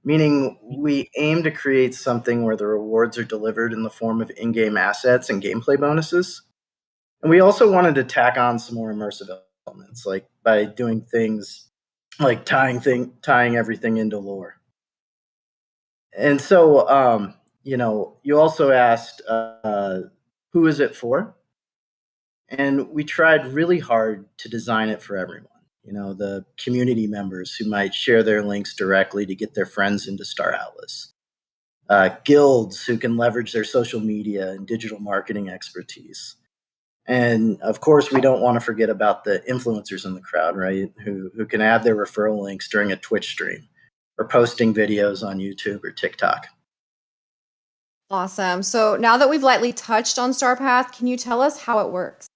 meaning we aim to create something where the rewards are delivered in the form of in-game assets and gameplay bonuses. And we also wanted to tack on some more immersive elements, like by doing things like tying everything into lore. And so, you also asked, who is it for? And we tried really hard to design it for everyone. The community members who might share their links directly to get their friends into Star Atlas. Guilds who can leverage their social media and digital marketing expertise. And of course, we don't want to forget about the influencers in the crowd, right? Who can add their referral links during a Twitch stream or posting videos on YouTube or TikTok. Awesome. So now that we've lightly touched on StarPath, can you tell us how it works?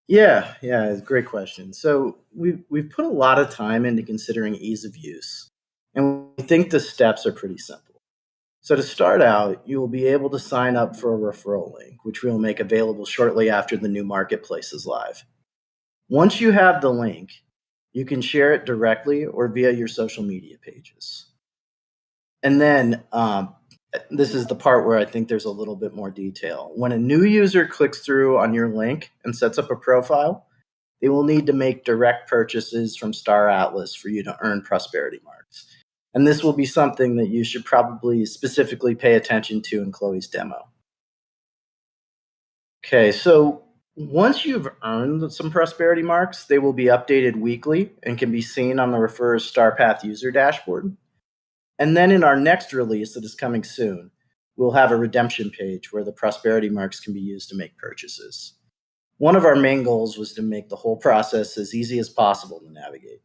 Yeah, it's a great question. So we've put a lot of time into considering ease of use, and we think the steps are pretty simple. So to start out, you will be able to sign up for a referral link, which we will make available shortly after the new marketplace is live. Once you have the link, you can share it directly or via your social media pages. And then this is the part where I think there's a little bit more detail. When a new user clicks through on your link and sets up a profile, they will need to make direct purchases from Star Atlas for you to earn prosperity marks. And this will be something that you should probably specifically pay attention to in Chloe's demo. Okay, so once you've earned some prosperity marks, they will be updated weekly and can be seen on the Referrer's StarPath user dashboard. And then in our next release that is coming soon, we'll have a redemption page where the prosperity marks can be used to make purchases. One of our main goals was to make the whole process as easy as possible to navigate.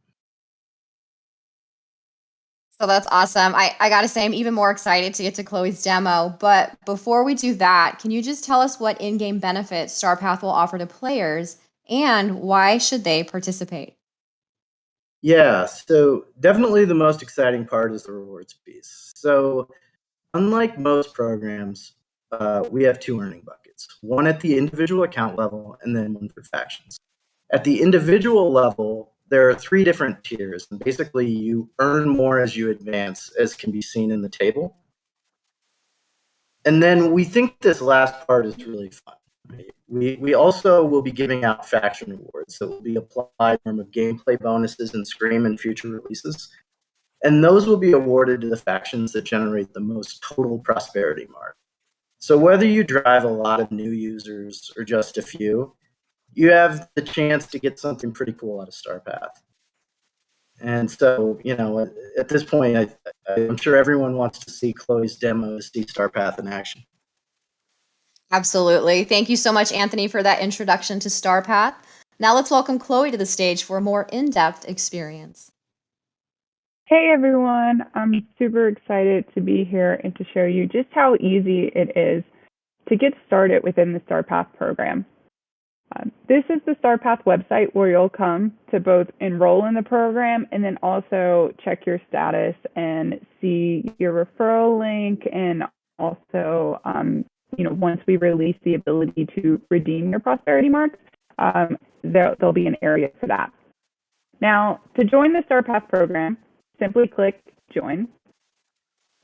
So that's awesome. I got to say, I'm even more excited to get to Chloe's demo. But before we do that, can you just tell us what in-game benefits StarPath will offer to players and why should they participate? Yeah, so definitely the most exciting part is the rewards piece. So unlike most programs, we have two earning buckets, one at the individual account level and then one for factions. At the individual level, there are three different tiers. And basically, you earn more as you advance, as can be seen in the table. And then we think this last part is really fun. Right? We also will be giving out faction rewards that will be applied in form of gameplay bonuses in Scream and future releases. And those will be awarded to the factions that generate the most total prosperity mark. So whether you drive a lot of new users or just a few, you have the chance to get something pretty cool out of StarPath. And so, at this point, I'm sure everyone wants to see Chloe's demo to see StarPath in action. Absolutely. Thank you so much, Anthony, for that introduction to StarPath. Now let's welcome Chloe to the stage for a more in-depth experience. Hey everyone, I'm super excited to be here and to show you just how easy it is to get started within the StarPath program. This is the StarPath website where you'll come to both enroll in the program and then also check your status and see your referral link, and also once we release the ability to redeem your prosperity marks, there'll be an area for that. Now, to join the StarPath program, simply click Join,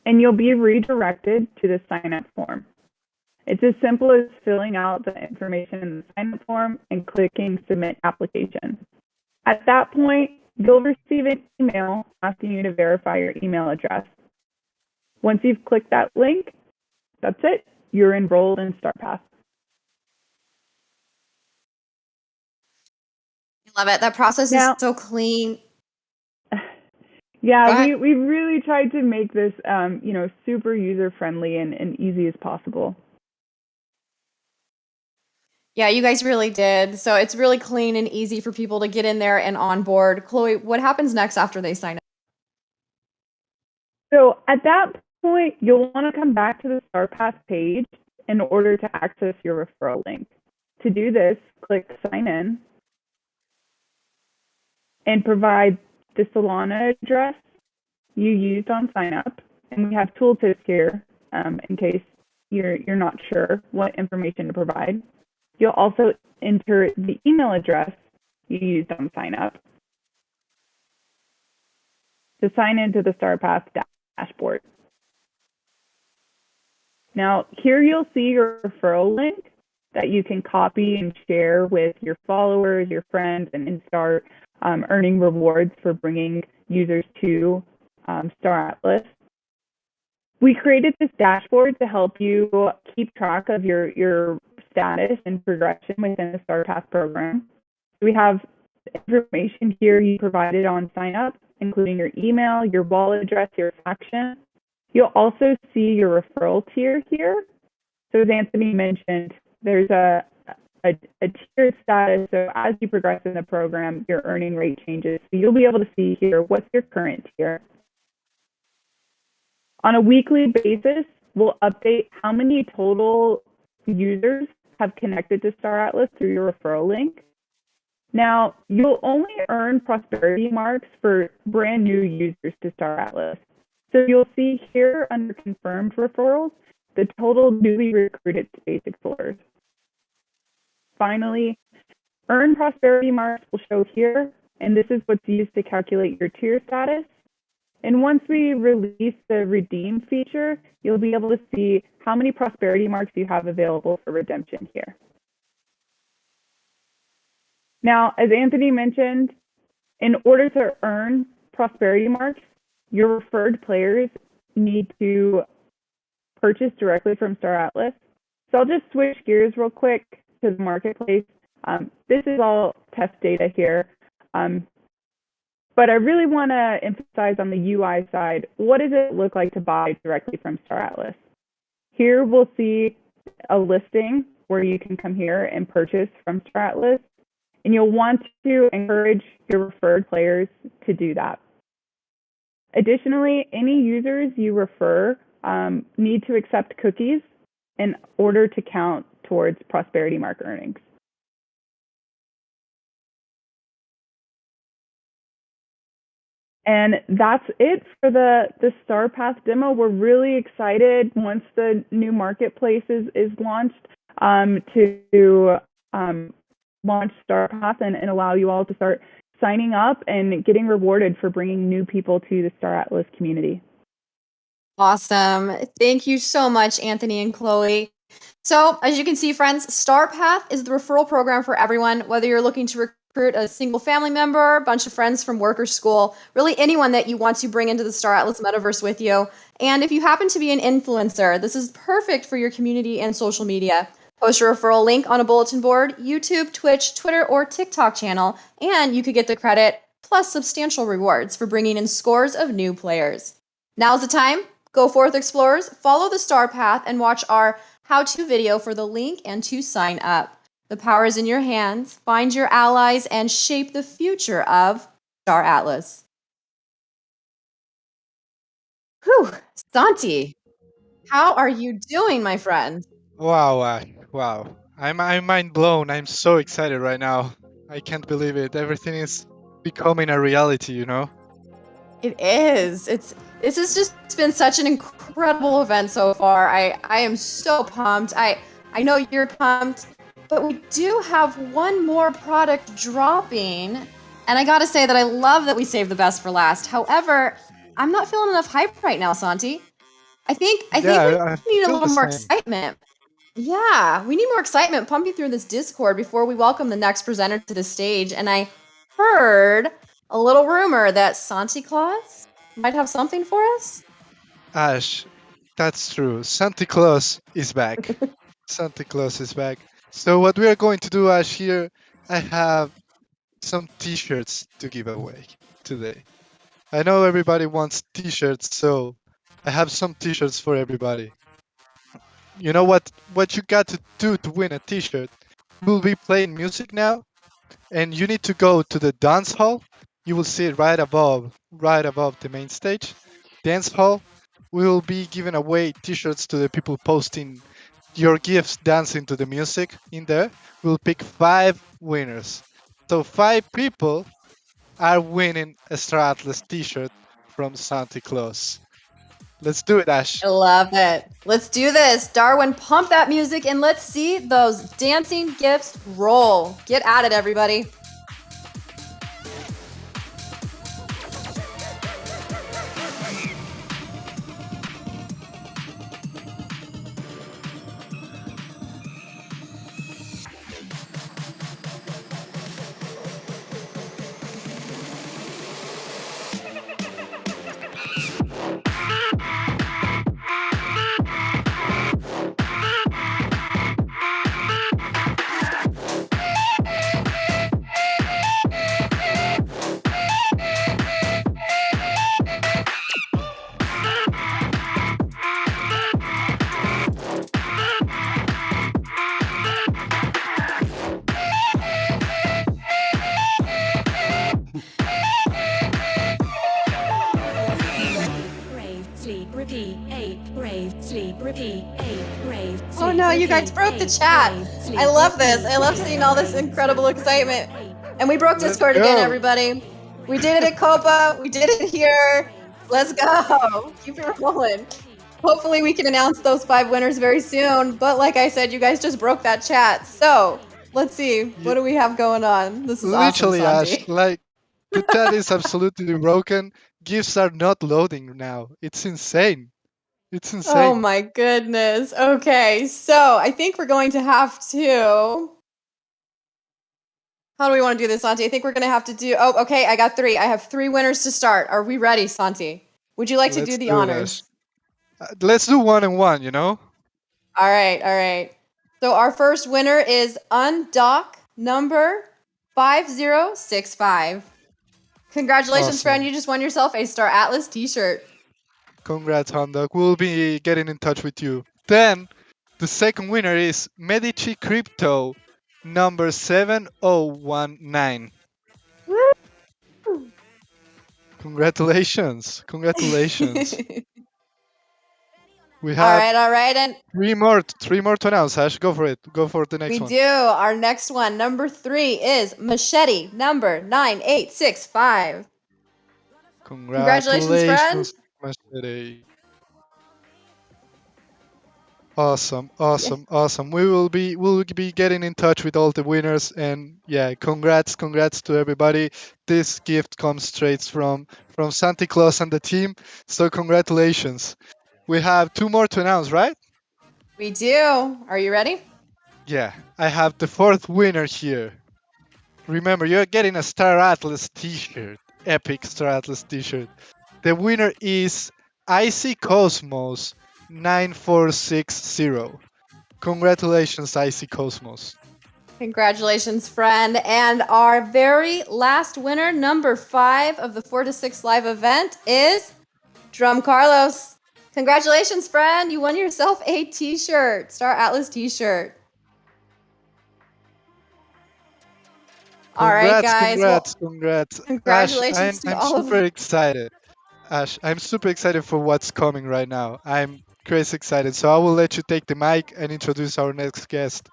and you'll be redirected to the sign-up form. It's as simple as filling out the information in the sign-up form and clicking Submit Application. At that point, you'll receive an email asking you to verify your email address. Once you've clicked that link, that's it. You're enrolled in StarPath. I love it. That process is so clean. Yeah, we really tried to make this, super user-friendly and easy as possible. Yeah, you guys really did. So it's really clean and easy for people to get in there and onboard. Chloe, what happens next after they sign up? So at that point, you'll want to come back to the StarPath page in order to access your referral link. To do this, click Sign In and provide the Solana address you used on sign up. And we have tooltips here in case you're not sure what information to provide. You'll also enter the email address you used on sign up to sign into the StarPath dashboard. Now, here you'll see your referral link that you can copy and share with your followers, your friends, and start earning rewards for bringing users to Star Atlas. We created this dashboard to help you keep track of your status and progression within the StarPath program. We have information here you provided on sign up, including your email, your wallet address, your faction. You'll also see your referral tier here. So as Anthony mentioned, there's a tiered status. So as you progress in the program, your earning rate changes. So you'll be able to see here what's your current tier. On a weekly basis, we'll update how many total users have connected to Star Atlas through your referral link. Now, you'll only earn prosperity marks for brand new users to Star Atlas. So you'll see here under confirmed referrals, the total newly recruited Space Explorers. Finally, earned prosperity marks will show here, and this is what's used to calculate your tier status. And once we release the redeem feature, you'll be able to see how many prosperity marks you have available for redemption here. Now, as Anthony mentioned, in order to earn prosperity marks, your referred players need to purchase directly from Star Atlas. So I'll just switch gears real quick to the marketplace. This is all test data here. But I really want to emphasize on the UI side, what does it look like to buy directly from Star Atlas? Here we'll see a listing where you can come here and purchase from Star Atlas, and you'll want to encourage your referred players to do that. Additionally, any users you refer need to accept cookies in order to count towards prosperity mark earnings. And that's it for the StarPath demo. We're really excited once the new marketplace is launched to launch StarPath and allow you all to start signing up and getting rewarded for bringing new people to the Star Atlas community. Awesome. Thank you so much, Anthony and Chloe. So as you can see, friends, StarPath is the referral program for everyone, whether you're looking to recruit a single family member, a bunch of friends from work or school, really anyone that you want to bring into the Star Atlas metaverse with you. And if you happen to be an influencer, this is perfect for your community and social media. Post your referral link on a bulletin board, YouTube, Twitch, Twitter, or TikTok channel, and you could get the credit plus substantial rewards for bringing in scores of new players. Now's the time. Go forth, explorers. Follow the StarPath and watch our how-to video for the link and to sign up. The power is in your hands. Find your allies and shape the future of Star Atlas. Whew, Santi, how are you doing, my friend? Wow, wow. I'm mind blown. I'm so excited right now. I can't believe it. Everything is becoming a reality, you know? It is. This has just been such an incredible event so far. I am so pumped. I know you're pumped, but we do have one more product dropping And I gotta say that I love that we saved the best for last. However, I'm not feeling enough hype right now, Santi. I think Yeah, I we need a feel the little more same. excitement. Yeah, we need more excitement pumping through this Discord before we welcome the next presenter to the stage. And I heard a little rumor that Santi Claus might have something for us. Ash, that's true. Santa Claus is back. Santa Claus is back. So what we are going to do, Ash, here, I have some t-shirts to give away today. I know everybody wants t-shirts, so I have some t-shirts for everybody. You know what you got to do to win a t-shirt? We'll be playing music now, and you need to go to the dance hall. You will see it right above the main stage. Dance hall. We will be giving away t-shirts to the people posting your gifts dancing to the music in there. We'll pick 5 winners. So 5 people are winning a Star Atlas t-shirt from Santa Claus. Let's do it, Ash. I love it. Let's do this. Darwin, pump that music and let's see those dancing gifts roll. Get at it, everybody. Oh no, you guys broke the chat. I love this. I love seeing all this incredible excitement. And we broke Discord again, everybody. We did it at Copa. We did it here. Let's go. Keep it rolling. Hopefully we can announce those 5 winners very soon. But like I said, you guys just broke that chat. So let's see. What do we have going on? This is Literally, awesome, Ash. Santi. Like the chat is absolutely broken. Gifts are not loading now. It's insane. It's insane. Oh my goodness. Okay, so I think we're going to have to. How do we want to do this, Santi? I think we're going to have to do. Oh, okay. I got 3. I have 3 winners to start. Are we ready, Santi? Would you like to do the honors? Let's do 1 and 1, you know? All right, all right. So our first winner is Undock number 5065. Congratulations, Awesome. friend. You just won yourself a Star Atlas t-shirt. Congrats, Honda. We'll be getting in touch with you. Then, the second winner is Medici Crypto number 7019. Congratulations. Congratulations. We have all right. And 3 more to announce, Ash. Go for it. Go for the next one. We do. Our next one, number 3, is Machete number 9865. Congratulations, friend. Machete. Awesome. We'll be getting in touch with all the winners, and yeah, congrats to everybody. This gift comes straight from Santa Claus and the team. So congratulations. We have 2 more to announce, right? We do. Are you ready? Yeah, I have the 4th winner here. Remember, you're getting a Star Atlas t-shirt. Epic Star Atlas t-shirt. The winner is Icy Cosmos 9460. Congratulations, Icy Cosmos. Congratulations, friend. And our very last winner, number 5 of the 4 to 6 live event, is Drum Carlos. Congratulations, friend. You won yourself a t-shirt, Star Atlas t-shirt. All right, guys. Congrats. Congratulations Ash, to all of super excited. Ash, I'm super excited for what's coming right now. I'm crazy excited. So I will let you take the mic and introduce our next guest.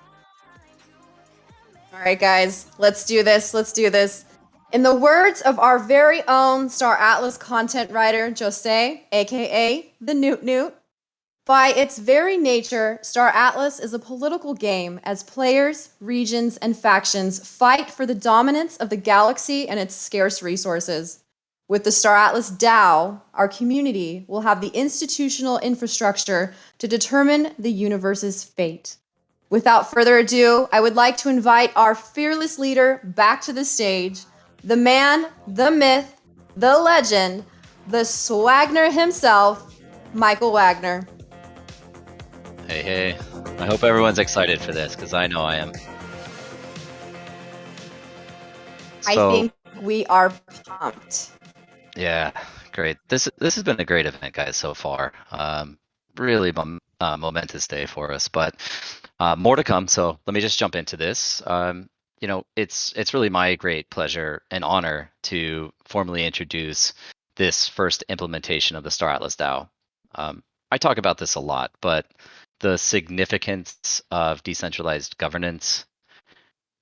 All right, guys. Let's do this. In the words of our very own Star Atlas content writer, Jose, aka the Newt Newt, By its very nature, Star Atlas is a political game as players, regions, and factions fight for the dominance of the galaxy and its scarce resources. With the Star Atlas DAO, our community will have the institutional infrastructure to determine the universe's fate. Without further ado, I would like to invite our fearless leader back to the stage, the man, the myth, the legend, the Swagner himself, Michael Wagner. Hey, hey. I hope everyone's excited for this, because I know I am. I think we are pumped. Yeah, great. This has been a great event, guys, so far. Really momentous day for us, but more to come. So let me just jump into this. It's really my great pleasure and honor to formally introduce this first implementation of the Star Atlas DAO. I talk about this a lot, but the significance of decentralized governance,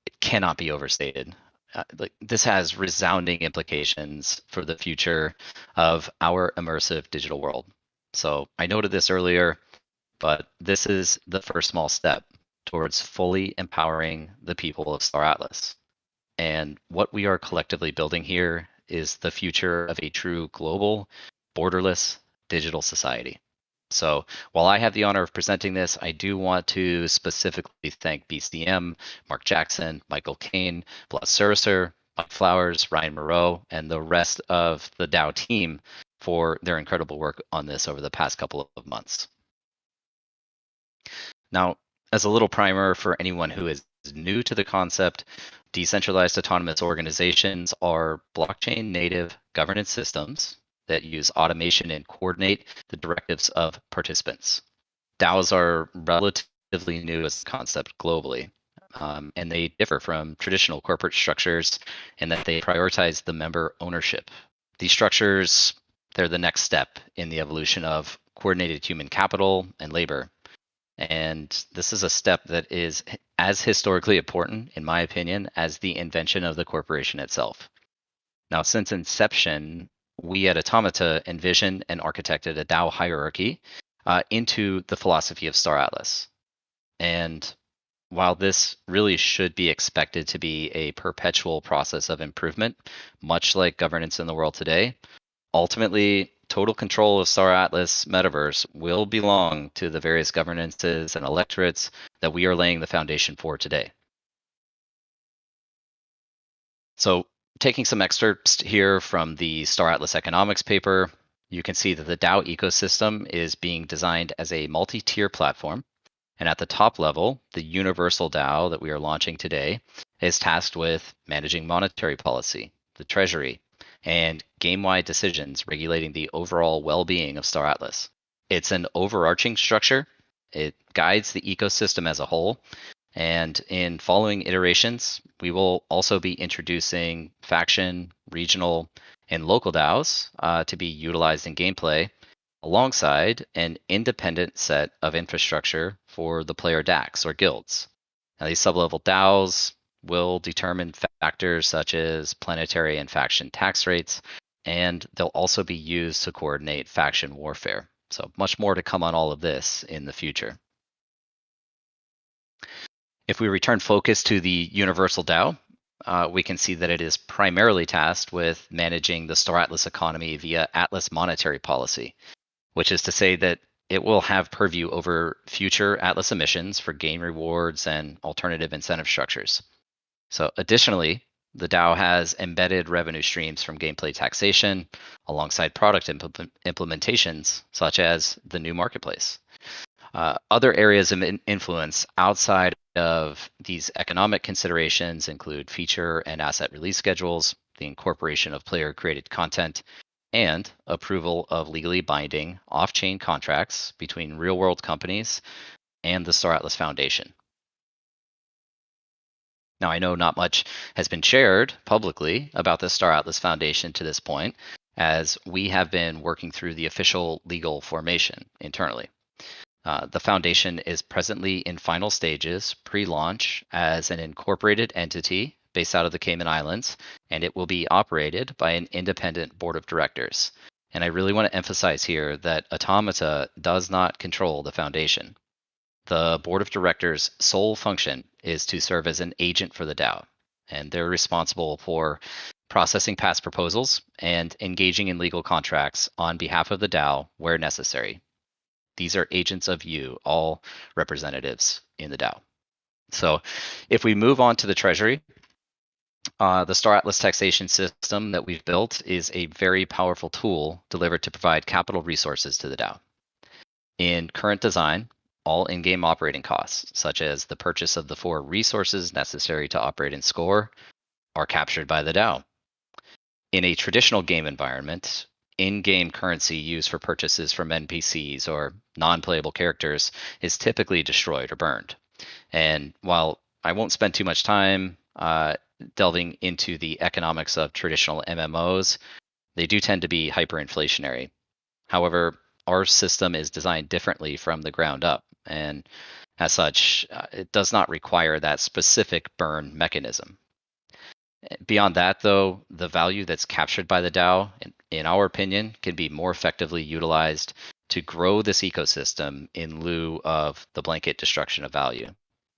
it cannot be overstated. This has resounding implications for the future of our immersive digital world. So I noted this earlier, but this is the first small step towards fully empowering the people of Star Atlas. And what we are collectively building here is the future of a true global, borderless digital society. So while I have the honor of presenting this, I do want to specifically thank BCM, Mark Jackson, Michael Kane, Blas Surser, Mike Flowers, Ryan Moreau, and the rest of the DAO team for their incredible work on this over the past couple of months. Now, as a little primer for anyone who is new to the concept, decentralized autonomous organizations are blockchain native governance systems that use automation and coordinate the directives of participants. DAOs are relatively new as a concept globally, and they differ from traditional corporate structures in that they prioritize the member ownership. These structures, they're the next step in the evolution of coordinated human capital and labor. And this is a step that is as historically important, in my opinion, as the invention of the corporation itself. Now, since inception, we at Automata envisioned and architected a DAO hierarchy into the philosophy of Star Atlas. And while this really should be expected to be a perpetual process of improvement, much like governance in the world today, ultimately, total control of Star Atlas Metaverse will belong to the various governances and electorates that we are laying the foundation for today. So, taking some excerpts here from the Star Atlas economics paper, you can see that the DAO ecosystem is being designed as a multi-tier platform. And at the top level, the universal DAO that we are launching today is tasked with managing monetary policy, the treasury, and game-wide decisions regulating the overall well-being of Star Atlas. It's an overarching structure. It guides the ecosystem as a whole. And in following iterations, we will also be introducing faction, regional, and local DAOs to be utilized in gameplay alongside an independent set of infrastructure for the player DACs or guilds. Now, these sub-level DAOs will determine factors such as planetary and faction tax rates, and they'll also be used to coordinate faction warfare. So much more to come on all of this in the future. If we return focus to the Universal DAO, we can see that it is primarily tasked with managing the Star Atlas economy via Atlas monetary policy, which is to say that it will have purview over future Atlas emissions for game rewards and alternative incentive structures. So additionally, the DAO has embedded revenue streams from gameplay taxation alongside product implementations, such as the new marketplace. Other areas of influence outside of these economic considerations include feature and asset release schedules, the incorporation of player-created content, and approval of legally binding off-chain contracts between real-world companies and the Star Atlas Foundation. Now, I know not much has been shared publicly about the Star Atlas Foundation to this point, as we have been working through the official legal formation internally. The foundation is presently in final stages, pre-launch, as an incorporated entity based out of the Cayman Islands, and it will be operated by an independent board of directors. And I really want to emphasize here that Automata does not control the foundation. The board of directors' sole function is to serve as an agent for the DAO, and they're responsible for processing past proposals and engaging in legal contracts on behalf of the DAO where necessary. These are agents of you, all representatives in the DAO. So if we move on to the treasury, the Star Atlas taxation system that we've built is a very powerful tool delivered to provide capital resources to the DAO. In current design, all in-game operating costs, such as the purchase of the 4 resources necessary to operate and score, are captured by the DAO. In a traditional game environment, in-game currency used for purchases from NPCs or non-playable characters is typically destroyed or burned. And while I won't spend too much time delving into the economics of traditional MMOs, they do tend to be hyperinflationary. However, our system is designed differently from the ground up, and as such, it does not require that specific burn mechanism. Beyond that, though, the value that's captured by the DAO, in our opinion, can be more effectively utilized to grow this ecosystem in lieu of the blanket destruction of value.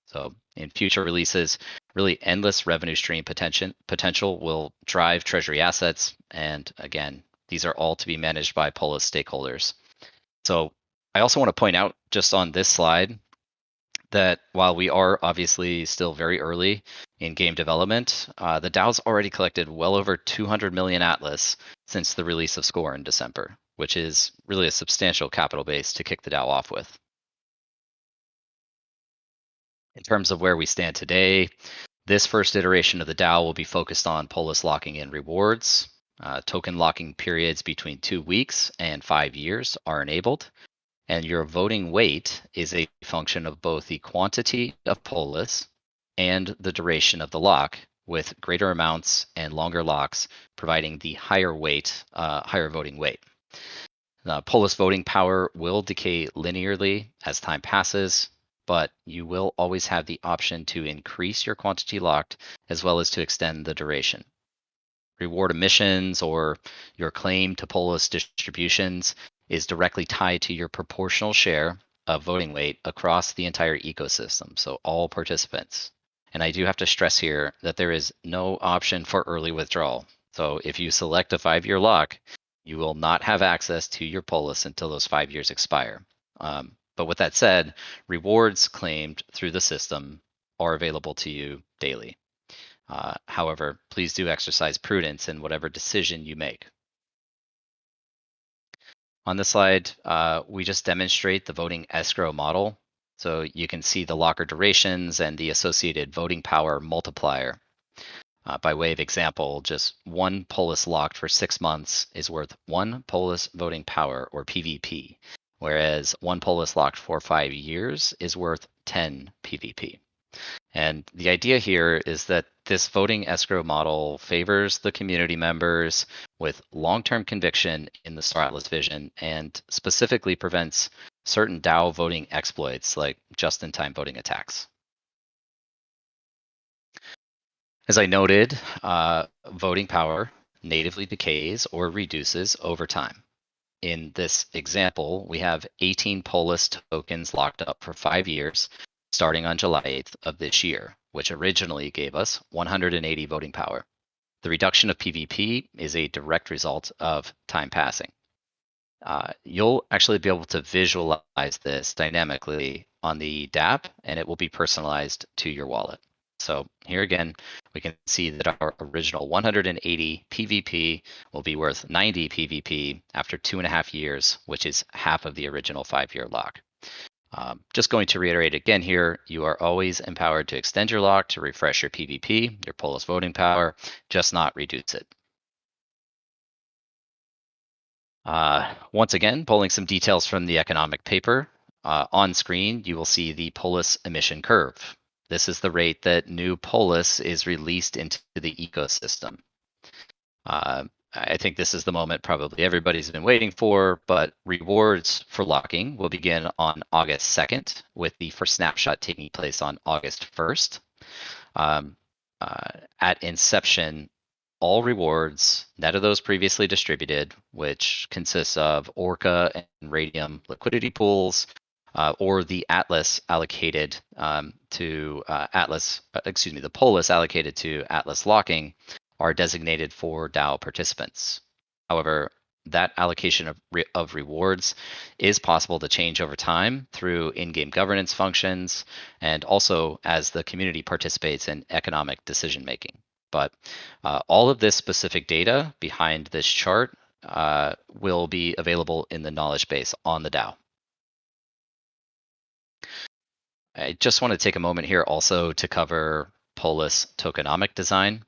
So in future releases, really endless revenue stream potential will drive treasury assets. And again, these are all to be managed by Polis stakeholders. So I also want to point out just on this slide that while we are obviously still very early in game development, the DAO's already collected well over 200 million Atlas since the release of Score in December, which is really a substantial capital base to kick the DAO off with. In terms of where we stand today, this first iteration of the DAO will be focused on Polis locking in rewards. Token locking periods between 2 weeks and 5 years are enabled. And your voting weight is a function of both the quantity of Polis and the duration of the lock, with greater amounts and longer locks providing the higher voting weight. Polis voting power will decay linearly as time passes, but you will always have the option to increase your quantity locked as well as to extend the duration. Reward emissions or your claim to Polis distributions is directly tied to your proportional share of voting weight across the entire ecosystem, so all participants. And I do have to stress here that there is no option for early withdrawal. So if you select a 5-year lock, you will not have access to your Polis until those 5 years expire. But with that said, rewards claimed through the system are available to you daily. However, please do exercise prudence in whatever decision you make. On this slide, we just demonstrate the voting escrow model. So you can see the locker durations and the associated voting power multiplier. By way of example, just 1 Polis locked for 6 months is worth 1 Polis voting power, or PVP, whereas 1 Polis locked for 5 years is worth 10 PVP. And the idea here is that this voting escrow model favors the community members with long-term conviction in the Star Atlas vision and specifically prevents certain DAO voting exploits like just-in-time voting attacks. As I noted, voting power natively decays or reduces over time. In this example, we have 18 Polis tokens locked up for 5 years, starting on July 8th of this year, which originally gave us 180 voting power. The reduction of PvP is a direct result of time passing. You'll actually be able to visualize this dynamically on the DApp, and it will be personalized to your wallet. So here again, we can see that our original 180 PvP will be worth 90 PvP after 2.5 years, which is half of the original 5-year lock. Just going to reiterate again here, you are always empowered to extend your lock to refresh your PvP, your Polis voting power, just not reduce it. Once again, pulling some details from the economic paper. On screen, you will see the Polis emission curve. This is the rate that new Polis is released into the ecosystem. I think this is the moment probably everybody's been waiting for, but rewards for locking will begin on August 2nd, with the first snapshot taking place on August 1st. At inception, all rewards, net of those previously distributed, which consists of Orca and Radium liquidity pools, or the Atlas allocated to Atlas, the Polis allocated to Atlas locking, are designated for DAO participants. However, that allocation of rewards is possible to change over time through in-game governance functions and also as the community participates in economic decision making. But all of this specific data behind this chart will be available in the knowledge base on the DAO. I just want to take a moment here also to cover Polis tokenomic design.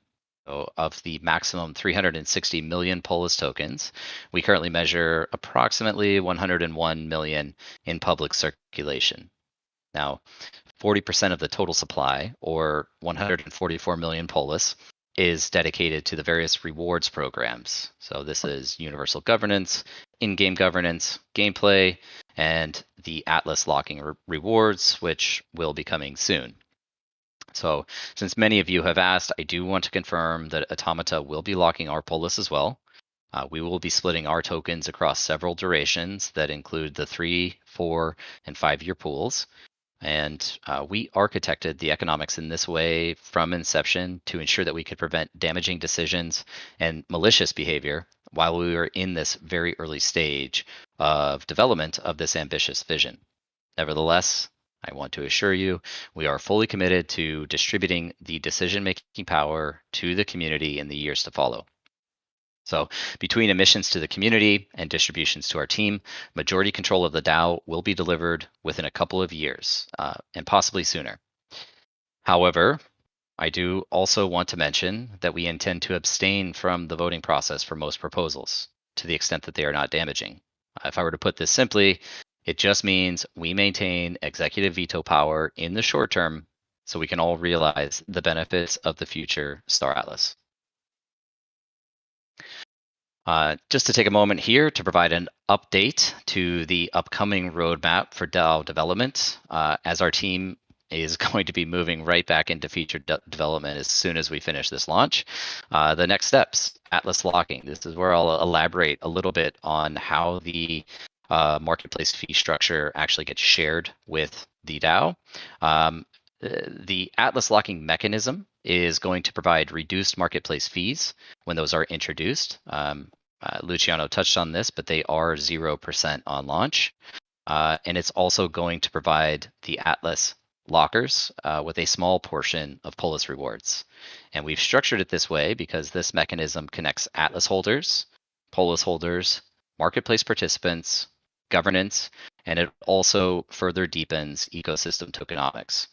So of the maximum 360 million Polis tokens, we currently measure approximately 101 million in public circulation. Now, 40% of the total supply, or 144 million Polis, is dedicated to the various rewards programs. So this is universal governance, in-game governance, gameplay, and the Atlas locking rewards, which will be coming soon. So since many of you have asked, I do want to confirm that Automata will be locking our Polis as well. We will be splitting our tokens across several durations that include the 3, 4, and 5-year pools. And we architected the economics in this way from inception to ensure that we could prevent damaging decisions and malicious behavior while we were in this very early stage of development of this ambitious vision. Nevertheless, I want to assure you, we are fully committed to distributing the decision-making power to the community in the years to follow. So between emissions to the community and distributions to our team, majority control of the DAO will be delivered within a couple of years, and possibly sooner. However, I do also want to mention that we intend to abstain from the voting process for most proposals, to the extent that they are not damaging. If I were to put this simply, it just means we maintain executive veto power in the short term so we can all realize the benefits of the future Star Atlas. Just to take a moment here to provide an update to the upcoming roadmap for DAO development, as our team is going to be moving right back into feature development as soon as we finish this launch. The next steps, Atlas locking. This is where I'll elaborate a little bit on how the marketplace fee structure actually gets shared with the DAO. The Atlas locking mechanism is going to provide reduced marketplace fees when those are introduced. Luciano touched on this, but they are 0% on launch. And it's also going to provide the Atlas lockers with a small portion of Polis rewards. And we've structured it this way because this mechanism connects Atlas holders, Polis holders, marketplace participants, governance, and it also further deepens ecosystem tokenomics.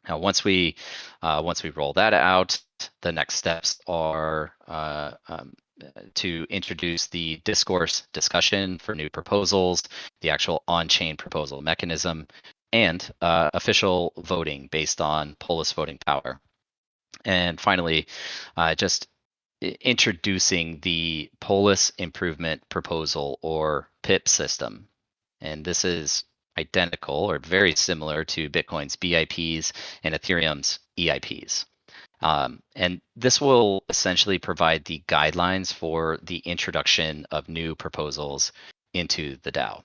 Now, once we roll that out, the next steps are to introduce the discourse discussion for new proposals, the actual on-chain proposal mechanism, and official voting based on Polis voting power. And finally, just introducing the Polis improvement proposal or PIP system. And this is identical or very similar to Bitcoin's BIPs and Ethereum's EIPs. And this will essentially provide the guidelines for the introduction of new proposals into the DAO.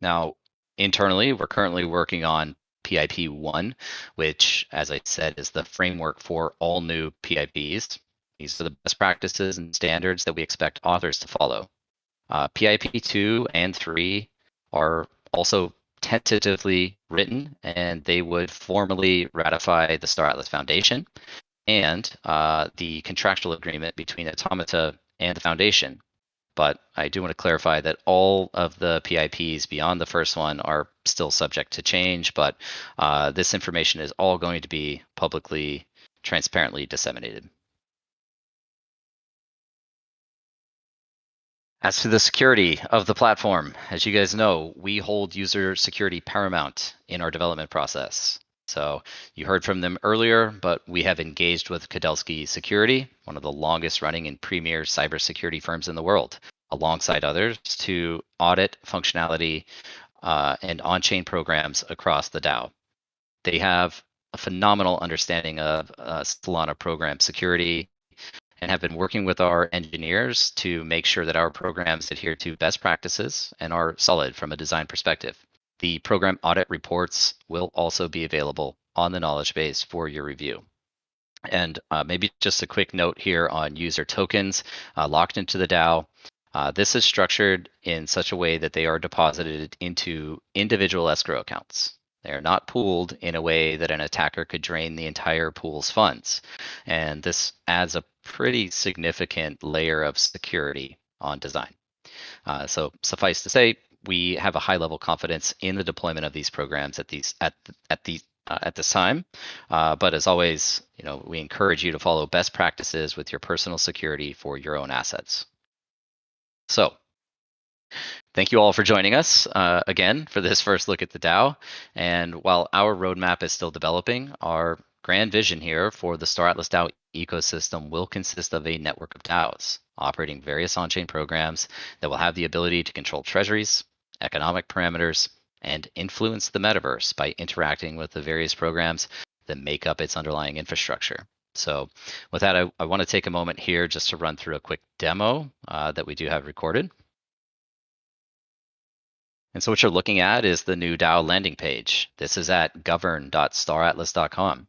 Now, internally, we're currently working on PIP 1, which, as I said, is the framework for all new PIPs. These are the best practices and standards that we expect authors to follow. PIP 2 and 3 are also tentatively written, and they would formally ratify the Star Atlas Foundation and the contractual agreement between Automata and the Foundation. But I do want to clarify that all of the PIPs beyond the first one are still subject to change, but this information is all going to be publicly, transparently disseminated. As to the security of the platform, as you guys know, we hold user security paramount in our development process. So you heard from them earlier, but we have engaged with Kudelski Security, one of the longest running and premier cybersecurity firms in the world, alongside others, to audit functionality and on-chain programs across the DAO. They have a phenomenal understanding of Solana program security, and have been working with our engineers to make sure that our programs adhere to best practices and are solid from a design perspective. The program audit reports will also be available on the knowledge base for your review. And maybe just a quick note here on user tokens locked into the DAO. This is structured in such a way that they are deposited into individual escrow accounts. They are not pooled in a way that an attacker could drain the entire pool's funds. And this adds a pretty significant layer of security on design. So suffice to say, we have a high level confidence in the deployment of these programs at this time. But as always, we encourage you to follow best practices with your personal security for your own assets. So thank you all for joining us again for this first look at the DAO. And while our roadmap is still developing, our grand vision here for the Star Atlas DAO ecosystem will consist of a network of DAOs operating various on-chain programs that will have the ability to control treasuries, economic parameters, and influence the metaverse by interacting with the various programs that make up its underlying infrastructure. So with that, I want to take a moment here just to run through a quick demo that we do have recorded. And so what you're looking at is the new DAO landing page. This is at govern.staratlas.com.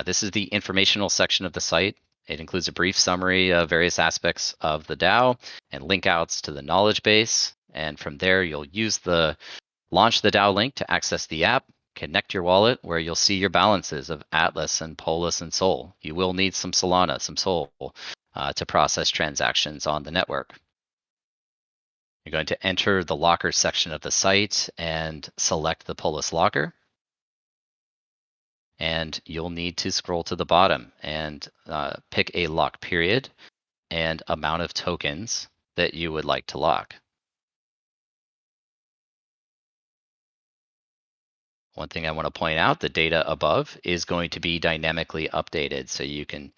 This is the informational section of the site. It includes a brief summary of various aspects of the DAO and link outs to the knowledge base. And from there, you'll use the launch the DAO link to access the app, connect your wallet where you'll see your balances of Atlas and Polus and Sol. You will need some Solana, some Sol to process transactions on the network. You're going to enter the locker section of the site and select the Polus locker. And you'll need to scroll to the bottom and pick a lock period and amount of tokens that you would like to lock. One thing I want to point out, the data above is going to be dynamically updated, so you can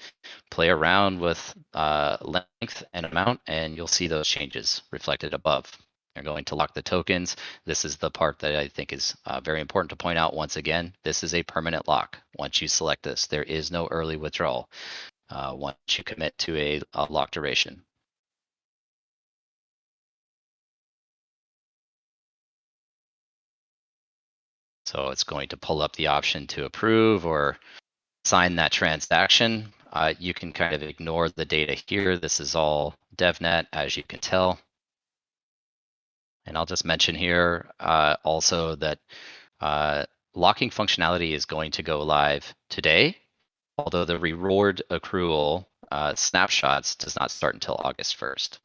play around with length and amount, and you'll see those changes reflected above. You're going to lock the tokens. This is the part that I think is very important to point out once again. This is a permanent lock. Once you select this, there is no early withdrawal once you commit to a lock duration. So it's going to pull up the option to approve or sign that transaction. You can kind of ignore the data here. This is all DevNet, as you can tell. And I'll just mention here also that locking functionality is going to go live today, although the reward accrual snapshots does not start until August 1st.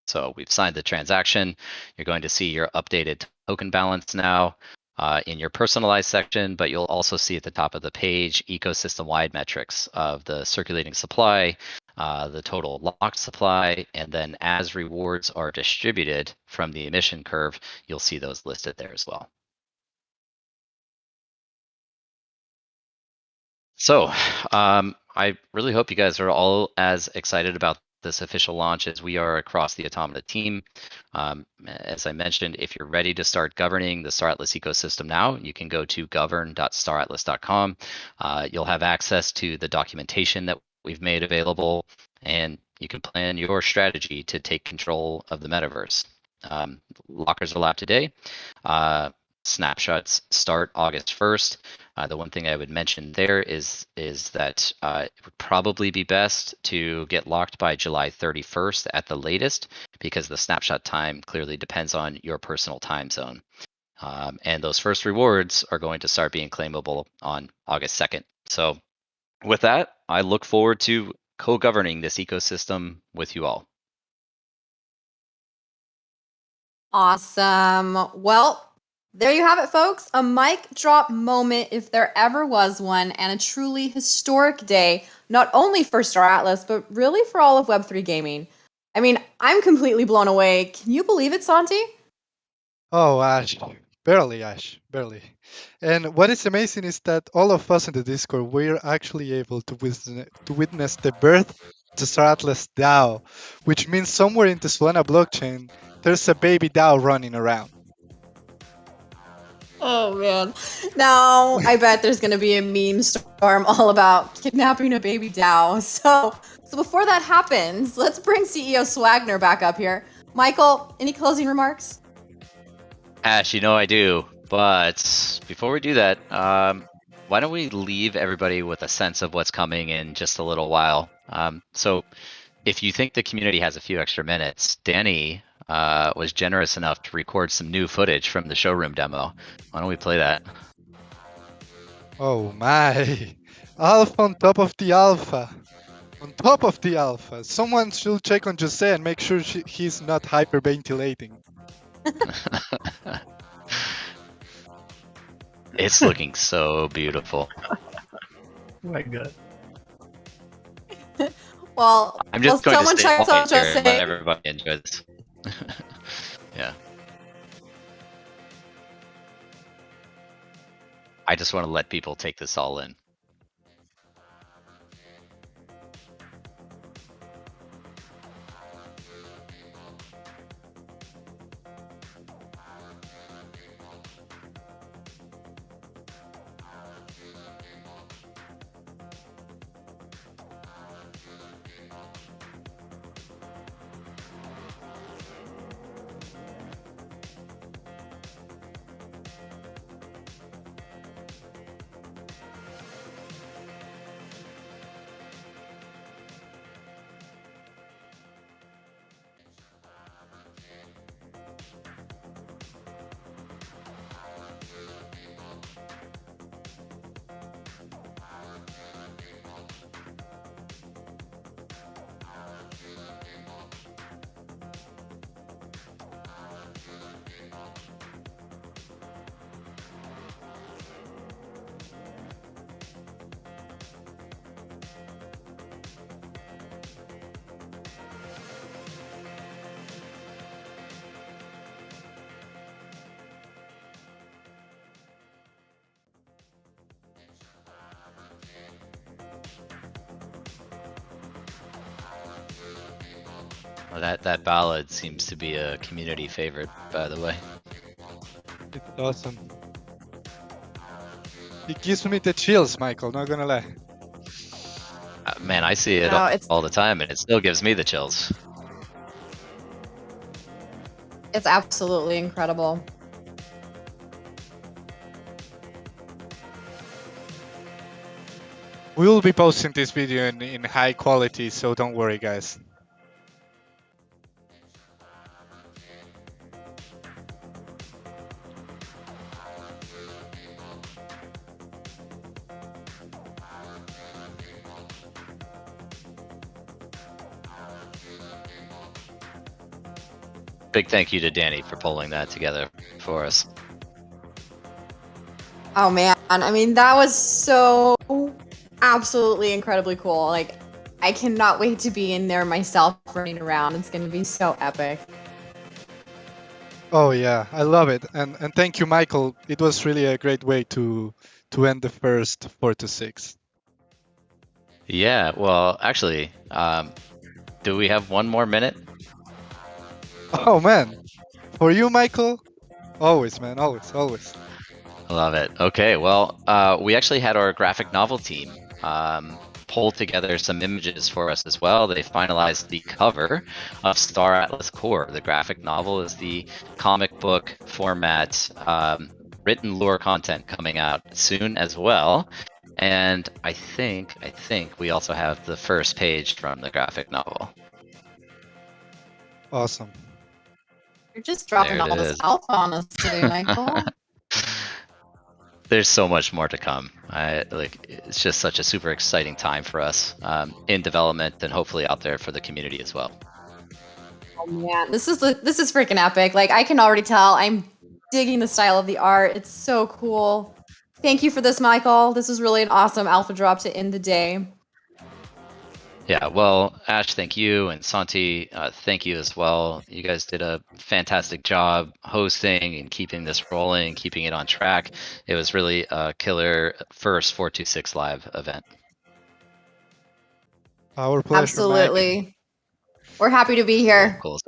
So we've signed the transaction. You're going to see your updated token balance now in your personalized section, but you'll also see at the top of the page ecosystem-wide metrics of the circulating supply, the total locked supply, and then as rewards are distributed from the emission curve, you'll see those listed there as well. So I really hope you guys are all as excited about this official launch as we are across the Automata team. As I mentioned, if you're ready to start governing the Star Atlas ecosystem now, you can go to govern.staratlas.com. You'll have access to the documentation that we've made available, and you can plan your strategy to take control of the metaverse. Lockers are live today. Snapshots start August 1st. The one thing I would mention there is that it would probably be best to get locked by July 31st at the latest, because the snapshot time clearly depends on your personal time zone. And those first rewards are going to start being claimable on August 2nd. So with that, I look forward to co-governing this ecosystem with you all. Awesome. Well, there you have it, folks. A mic drop moment, if there ever was one, and a truly historic day, not only for Star Atlas, but really for all of Web3 gaming. I mean, I'm completely blown away. Can you believe it, Santi? Oh, Ash. Barely, Ash. Barely. And what is amazing is that all of us in the Discord, we're actually able to witness the birth of the Star Atlas DAO, which means somewhere in the Solana blockchain, there's a baby DAO running around. Oh man. Now I bet there's gonna be a meme storm all about kidnapping a baby DAO. So before that happens, let's bring CEO Swagner back up here. Michael, any closing remarks? Ash, you know I do. But before we do that, why don't we leave everybody with a sense of what's coming in just a little while? So if you think the community has a few extra minutes, Danny was generous enough to record some new footage from the showroom demo. Why don't we play that? Oh my. Alpha on top of the alpha. On top of the alpha. Someone should check on Jose and make sure he's not hyperventilating. It's looking so beautiful. Oh my god. Well, I'm just going to someone stay checks on quiet here and let Jose. everybody enjoy this. Yeah. I just want to let people take this all in. Well, that ballad seems to be a community favorite, by the way. It's awesome. It gives me the chills, Michael, not gonna lie. Man, I see it No, all the time, and it still gives me the chills. it's absolutely incredible. We will be posting this video in high quality, so don't worry, guys. Big thank you to Danny for pulling that together for us. Oh man, I mean that was so absolutely incredibly cool. Like I cannot wait to be in there myself running around. It's gonna be so epic. Oh yeah, I love it, and thank you, Michael. It was really a great way to end the first 4 to 6. Yeah, well, actually, do we have one more minute? Oh man, for you, Michael, always, man, always. I love it. Okay, well, we actually had our graphic novel team pull together some images for us as well. They finalized the cover of Star Atlas Core. The graphic novel is the comic book format, written lore content coming out soon as well. And I think we also have the first page from the graphic novel. Awesome. You're just dropping There it all this is. alpha on us today, Michael. There's so much more to come. It's just such a super exciting time for us in development and hopefully out there for the community as well. Oh man, this is freaking epic. Like I can already tell I'm digging the style of the art. It's so cool. Thank you for this, Michael. This is really an awesome alpha drop to end the day. Yeah, well, Ash, thank you, and Santi, thank you as well. You guys did a fantastic job hosting and keeping this rolling, keeping it on track. It was really a killer first 426 live event. Our pleasure, Absolutely. Mike. We're happy to be here. Cool.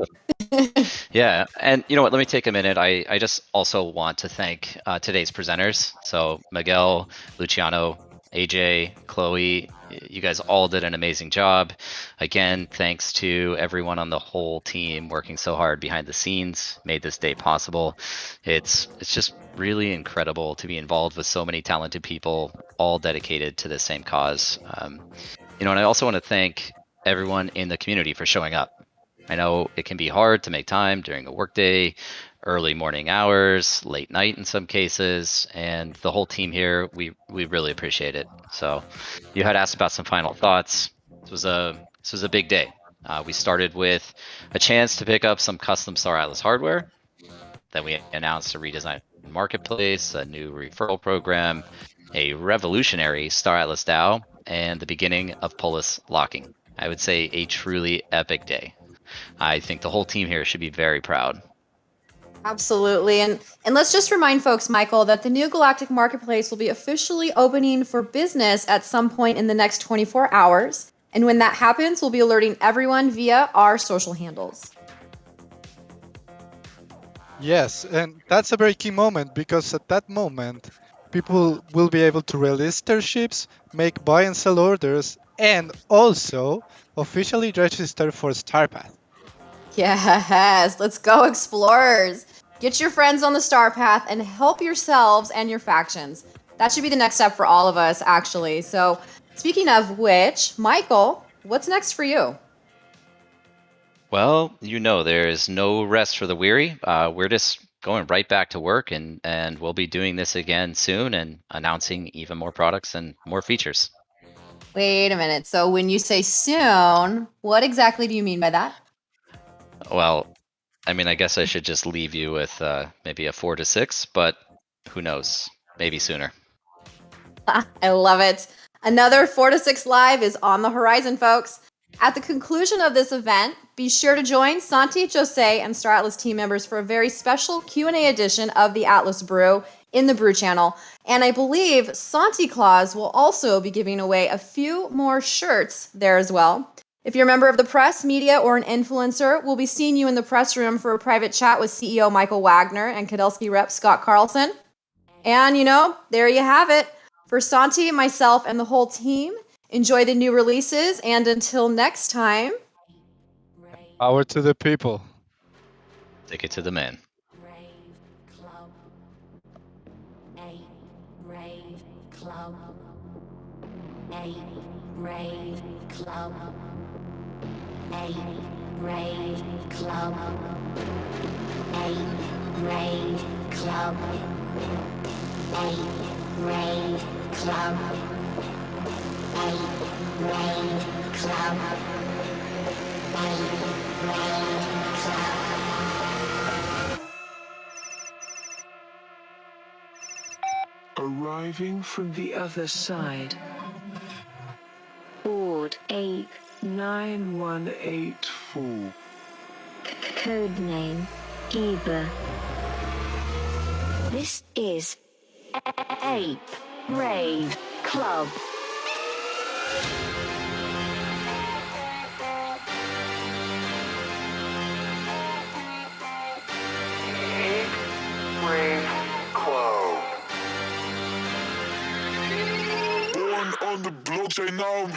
Yeah, and you know what? Let me take a minute. I just also want to thank today's presenters. So Miguel, Luciano, AJ, Chloe, you guys all did an amazing job. Again, thanks to everyone on the whole team working so hard behind the scenes, made this day possible. It's just really incredible to be involved with so many talented people, all dedicated to the same cause. You know, and I also want to thank everyone in the community for showing up. I know it can be hard to make time during a workday, early morning hours, late night in some cases, and the whole team here, we really appreciate it. So, you had asked about some final thoughts. This was a big day. We started with a chance to pick up some custom Star Atlas hardware. Then we announced a redesigned marketplace, a new referral program, a revolutionary Star Atlas DAO, and the beginning of Polis locking. I would say a truly epic day. I think the whole team here should be very proud. Absolutely. And let's just remind folks, Michael, that the new Galactic Marketplace will be officially opening for business at some point in the next 24 hours. And when that happens, we'll be alerting everyone via our social handles. Yes, and that's a very key moment because at that moment, people will be able to release their ships, make buy and sell orders, and also officially register for StarPath. Yes, let's go, explorers. Get your friends on the Star Path and help yourselves and your factions. That should be the next step for all of us, actually. So, speaking of which, Michael, what's next for you? Well, you know, there is no rest for the weary. We're just going right back to work, and we'll be doing this again soon and announcing even more products and more features. Wait a minute. So, when you say soon, what exactly do you mean by that? Well, I mean, I guess I should just leave you with maybe a 4 to 6, but who knows? Maybe sooner. I love it. Another 4 to 6 Live is on the horizon, folks. At the conclusion of this event, be sure to join Santi, Jose, and Star Atlas team members for a very special Q&A edition of the Atlas Brew in the Brew channel. And I believe Santi Claus will also be giving away a few more shirts there as well. If you're a member of the press, media, or an influencer, we'll be seeing you in the press room for a private chat with CEO Michael Wagner and Kadelsky rep Scott Carlson. And, you know, there you have it. For Santi, myself, and the whole team, enjoy the new releases, and until next time, Power to the people. Take it to the man. Arriving from the other side. Board 89184. Codename Eba. This is Ape Raid Club. Ape Raid Club. Born on the blockchain now.